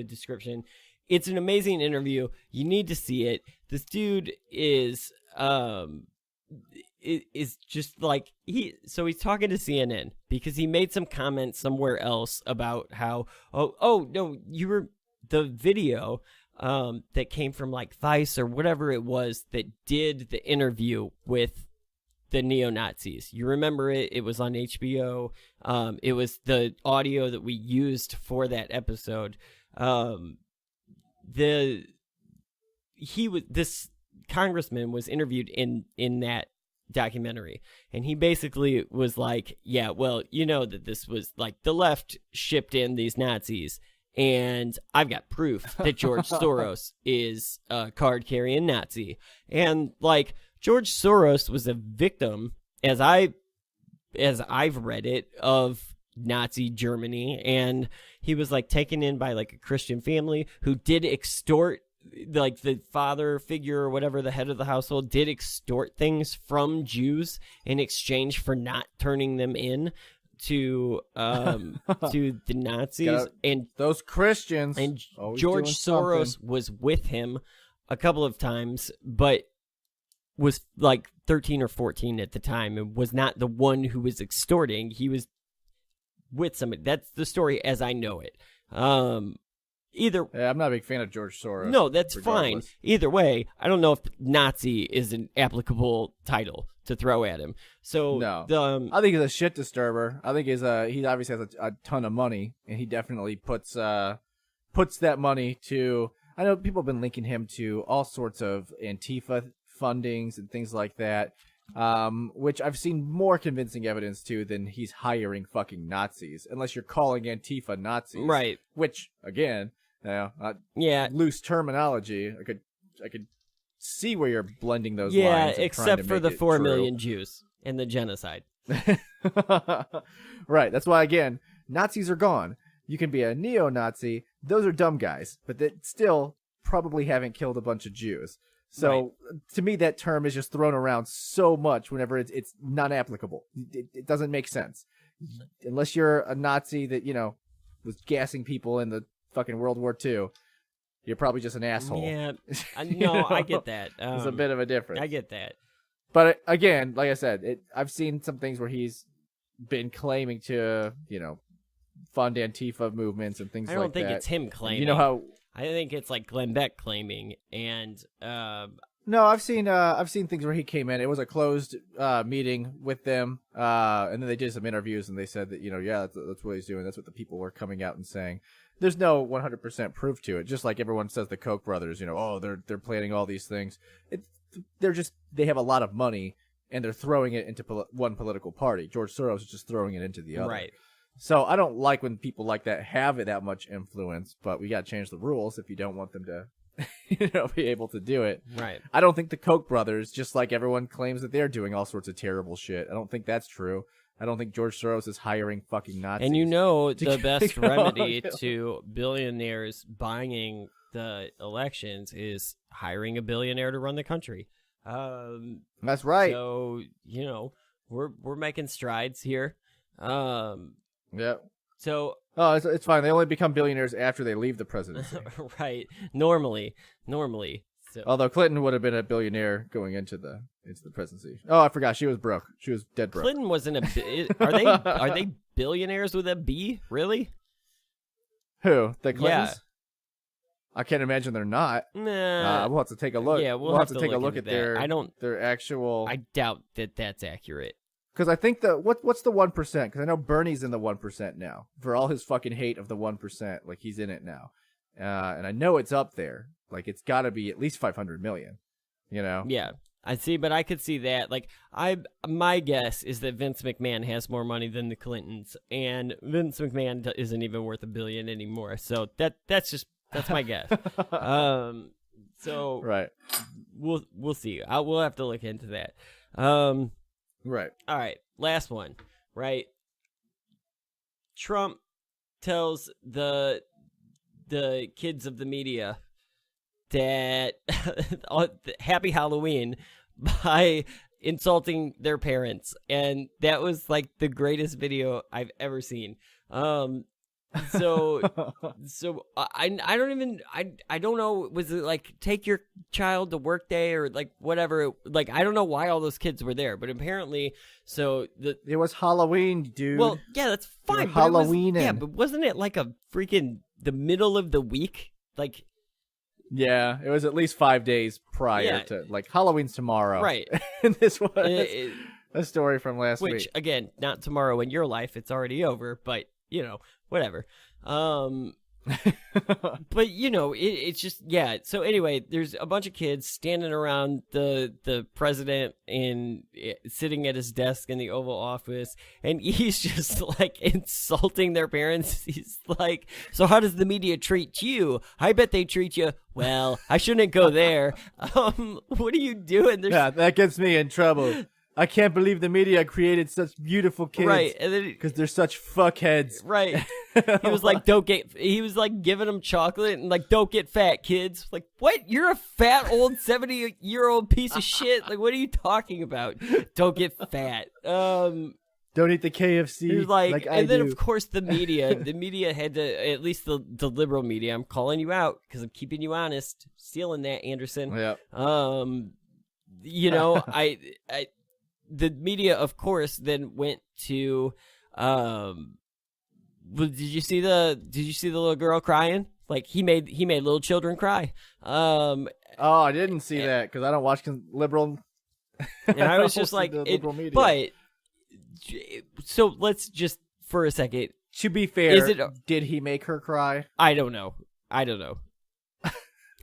description. It's an amazing interview. You need to see it. This dude is... is just like he's talking to CNN because he made some comments somewhere else about how no, you were the video that came from like Vice or whatever it was that did the interview with the neo-Nazis. You remember it? It was on HBO. It was the audio that we used for that episode. This congressman was interviewed in that documentary, and he basically was like, yeah, well, you know that this was like the left shipped in these Nazis, and I've got proof that George Soros is a card-carrying Nazi. And like, George Soros was a victim, as I've read it, of Nazi Germany, and he was like taken in by like a Christian family who did extort, like the father figure or whatever, the head of the household, did extort things from Jews in exchange for not turning them in to to the Nazis. And those Christians, and George Soros was with him a couple of times, but was like 13 or 14 at the time and was not the one who was extorting. He was with somebody. That's the story as I know it. I'm not a big fan of George Soros. No, that's fine. Either way, I don't know if Nazi is an applicable title to throw at him. So no, I think he's a shit disturber. I think he obviously has a ton of money, and he definitely puts that money to. I know people have been linking him to all sorts of Antifa fundings and things like that, which I've seen more convincing evidence to than he's hiring fucking Nazis, unless you're calling Antifa Nazis, right? Which again, loose terminology. I could see where you're blending those lines. Yeah, except for the 4 million Jews and the genocide. Right. That's why, again, Nazis are gone. You can be a neo-Nazi. Those are dumb guys, but they still probably haven't killed a bunch of Jews. So to me, that term is just thrown around so much whenever it's not applicable. It doesn't make sense. Unless you're a Nazi that, was gassing people in the fucking World War II, you're probably just an asshole. Yeah, no, I get that. There's a bit of a difference. I get that. But again, like I said, I've seen some things where he's been claiming to, fund Antifa movements and things like that. I don't think it's him claiming. You know how? I think it's like Glenn Beck claiming, and No, I've seen things where he came in. It was a closed meeting with them, and then they did some interviews, and they said that that's what he's doing. That's what the people were coming out and saying. There's no 100% proof to it. Just like everyone says, the Koch brothers, they're planning all these things. They have a lot of money, and they're throwing it into one political party. George Soros is just throwing it into the other. Right. So I don't like when people like that have that much influence, but we got to change the rules if you don't want them to be able to do it. Right. I don't think the Koch brothers, just like everyone claims that they're doing all sorts of terrible shit. I don't think that's true. I don't think George Soros is hiring fucking Nazis. And the best remedy to billionaires buying the elections is hiring a billionaire to run the country. That's right. So, we're making strides here. Yeah. So it's fine. They only become billionaires after they leave the presidency. Right. Normally. So. Although Clinton would have been a billionaire going into the presidency. Oh, I forgot. She was broke. She was dead broke. Clinton wasn't are they billionaires with a B? Really? Who? The Clintons? Yeah. I can't imagine they're not. Nah. We'll have to take a look. Yeah, we'll have to take a look look at that. their actual. I doubt that that's accurate. Because I think what's the 1%? Because I know Bernie's in the 1% now for all his fucking hate of the 1%. Like he's in it now, and I know it's up there. Like it's got to be at least 500 million. Yeah, I see, but I could see that. Like my guess is that Vince McMahon has more money than the Clintons, and Vince McMahon isn't even worth $1 billion anymore. So that's my guess. So right, we'll see. We'll have to look into that. Right. All right. Last one. Right. Trump tells the kids of the media that happy Halloween by insulting their parents, and that was like the greatest video I've ever seen. So I don't know, was it like take your child to work day or like whatever, like I don't know why all those kids were there, but apparently it was Halloween, dude. Well, yeah, that's fine. Halloween. Yeah, but wasn't it like a freaking the middle of the week? Like, yeah, it was at least 5 days prior to like Halloween's tomorrow, right? And this was a story from last week. Which again, not tomorrow in your life; it's already over. But whatever. But it's just, yeah. So anyway, there's a bunch of kids standing around the president and sitting at his desk in the Oval Office, and he's just like insulting their parents. He's like, so how does the media treat you? I bet they treat you well. I shouldn't go there. What are you doing? Yeah, that gets me in trouble. I can't believe the media created such beautiful kids. Right, and then because they're such fuckheads. Right. He was like, he was like giving them chocolate and like, don't get fat, kids. Like, what? You're a fat old 70-year-old piece of shit. Like, what are you talking about? Don't get fat. Don't eat the KFC. Like and then of course the media had to, at least the liberal media. I'm calling you out because I'm keeping you honest. Stealing that, Anderson. Yeah. The media, of course, then went to. Did you see the little girl crying? Like he made little children cry. Oh, I didn't see that because I don't watch liberal. And I was just like, liberal media. But so let's just for a second. To be fair, did he make her cry? I don't know. I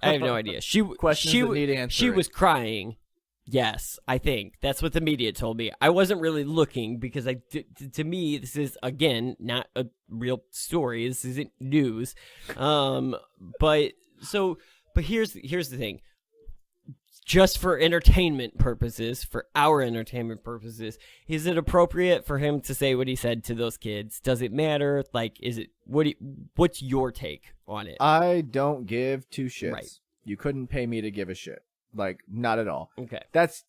have no idea. She was crying. Yes, I think that's what the media told me. I wasn't really looking because to me, this is again not a real story. This isn't news. But here's the thing. Just for entertainment purposes, for our entertainment purposes, is it appropriate for him to say what he said to those kids? Does it matter? Like, is it what's your take on it? I don't give two shits. Right. You couldn't pay me to give a shit. Like, not at all. Okay. That's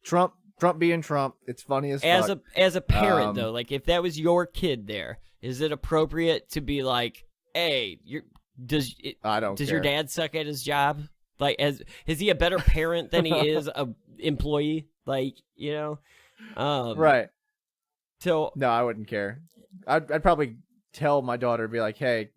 Trump being Trump. It's funny as fuck. As a parent, though, like, if that was your kid there, is it appropriate to be like, hey, does your dad suck at his job? Like, is he a better parent than he is a employee? Like, right. So No, I wouldn't care. I'd probably tell my daughter, be like, hey,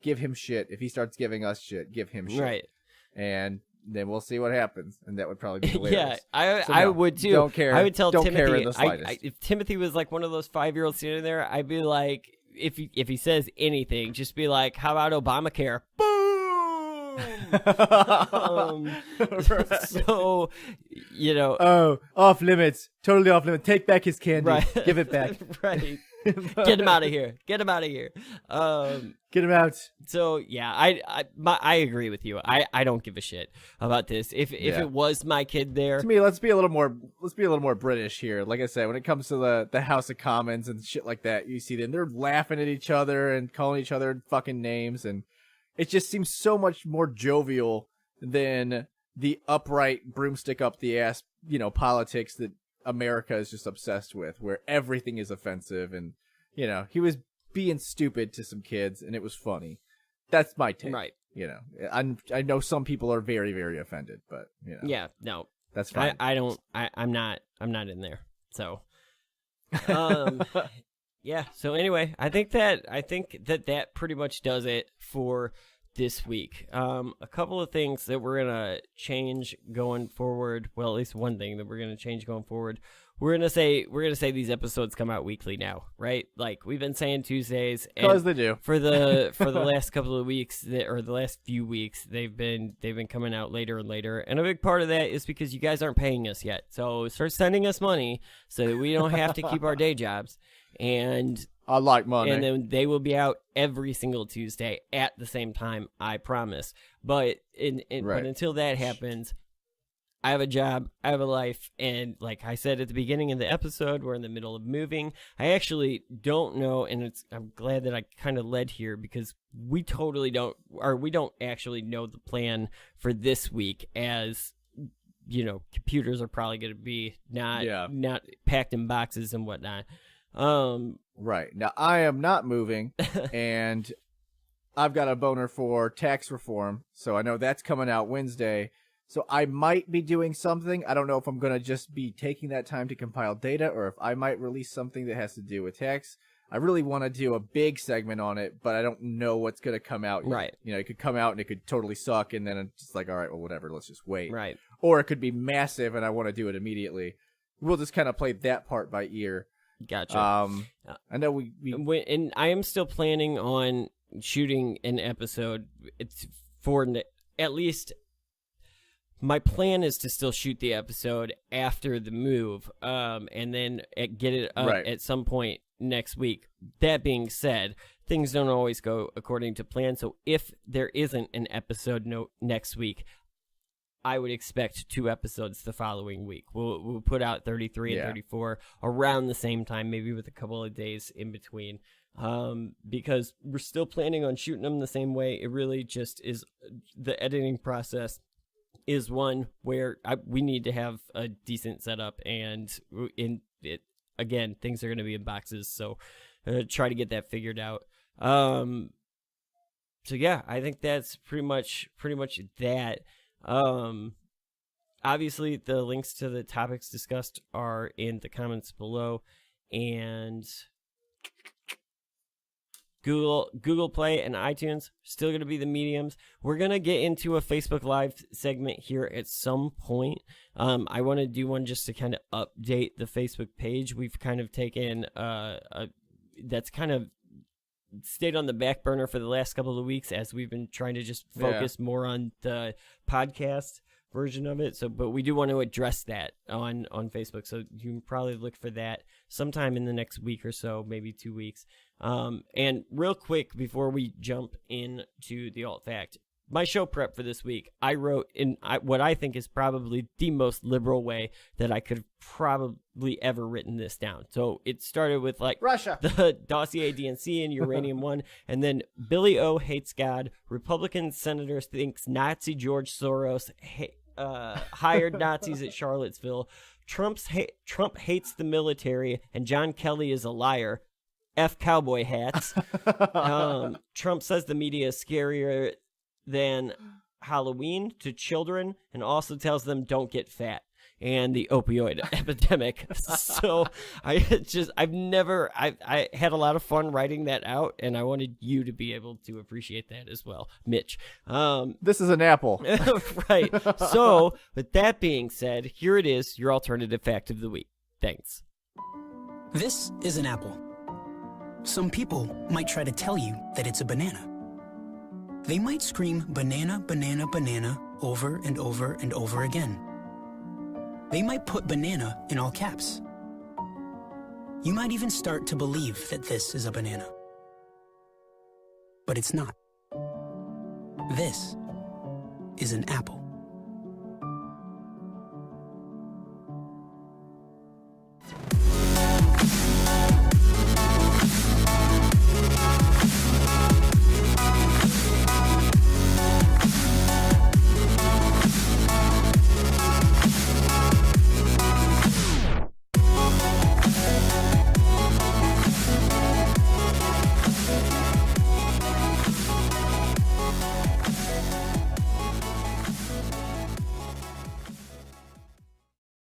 give him shit. If he starts giving us shit, give him shit. Right. And then we'll see what happens. And that would probably be yeah, hilarious. I would too. Don't care. I would tell don't Timothy. Care in the slightest. If Timothy was like one of those 5-year-olds sitting there, I'd be like, if he says anything, just be like, how about Obamacare? Boom! So, Oh, off limits. Totally off limits. Take back his candy. Right. Give it back. Right. Get him out of here. Get him out of here. Get him out. So yeah, I agree with you. I don't give a shit about this. If it was my kid there, to me, let's be a little more British here. Like I said, when it comes to the House of Commons and shit like that, you see them, they're laughing at each other and calling each other fucking names, and it just seems so much more jovial than the upright broomstick up the ass, politics that America is just obsessed with, where everything is offensive. And he was being stupid to some kids, and it was funny. That's my take. Right. I know some people are very, very offended, but yeah, no, that's fine. I'm not in there. So, yeah. So anyway, I think that pretty much does it for this week. A couple of things that we're gonna change going forward. Well, at least one thing that we're gonna change going forward. We're gonna say these episodes come out weekly now, right? Like we've been saying Tuesdays, because they do for the last couple of weeks, or the last few weeks, they've been coming out later and later. And a big part of that is because you guys aren't paying us yet. So start sending us money so that we don't have to keep our day jobs. And I like money. And then they will be out every single Tuesday at the same time, I promise. But but until that happens, I have a job, I have a life, and like I said at the beginning of the episode, we're in the middle of moving. I actually don't know, and I'm glad that I kind of led here, because we don't actually know the plan for this week, as computers are probably going to be not packed in boxes and whatnot. Right. Now, I am not moving, and I've got a boner for tax reform, so I know that's coming out Wednesday. So I might be doing something. I don't know if I'm going to just be taking that time to compile data, or if I might release something that has to do with tax. I really want to do a big segment on it, but I don't know what's going to come out yet. Right. It could come out and it could totally suck, and then it's just like, all right, well, whatever, let's just wait. Right. Or it could be massive, and I want to do it immediately. We'll just kind of play that part by ear. Gotcha. I know we and I am still planning on shooting an episode. It's for at least. My plan is to still shoot the episode after the move, and then get it up at some point next week. That being said, things don't always go according to plan. So if there isn't an episode next week, I would expect 2 episodes the following week. We'll put out 33 and 34 around the same time, maybe with a couple of days in between, because we're still planning on shooting them the same way. It really just is the editing process is one where we need to have a decent setup, and again, things are going to be in boxes, so try to get that figured out. So yeah, I think that's pretty much that. Obviously the links to the topics discussed are in the comments below, and Google Play and iTunes still going to be the mediums. We're going to get into a Facebook Live segment here at some point. I want to do one just to kind of update the Facebook page. We've kind of taken that's kind of stayed on the back burner for the last couple of weeks, as we've been trying to just focus more on the podcast version of it. So, but we do want to address that on Facebook. So you can probably look for that sometime in the next week or so, maybe 2 weeks. And real quick, before we jump into the alt fact, my show prep for this week, I wrote in what I think is probably the most liberal way that I could have probably ever written this down. So it started with like Russia, the dossier DNC and Uranium One, and then Billy O hates God. Republican senator thinks Nazi George Soros hired Nazis at Charlottesville. Trump hates the military, and John Kelly is a liar. F cowboy hats. Trump says the media is scarier than Halloween to children, and also tells them don't get fat. and the opioid epidemic. So I had a lot of fun writing that out, and I wanted you to be able to appreciate that as well, Mitch. This is an apple. Right. So with that being said, here it is, your alternative fact of the week. Thanks. This is an apple. Some people might try to tell you that it's a banana. They might scream banana, banana, banana over and over and over again. They might put banana in all caps. You might even start to believe that this is a banana. But it's not. This is an apple.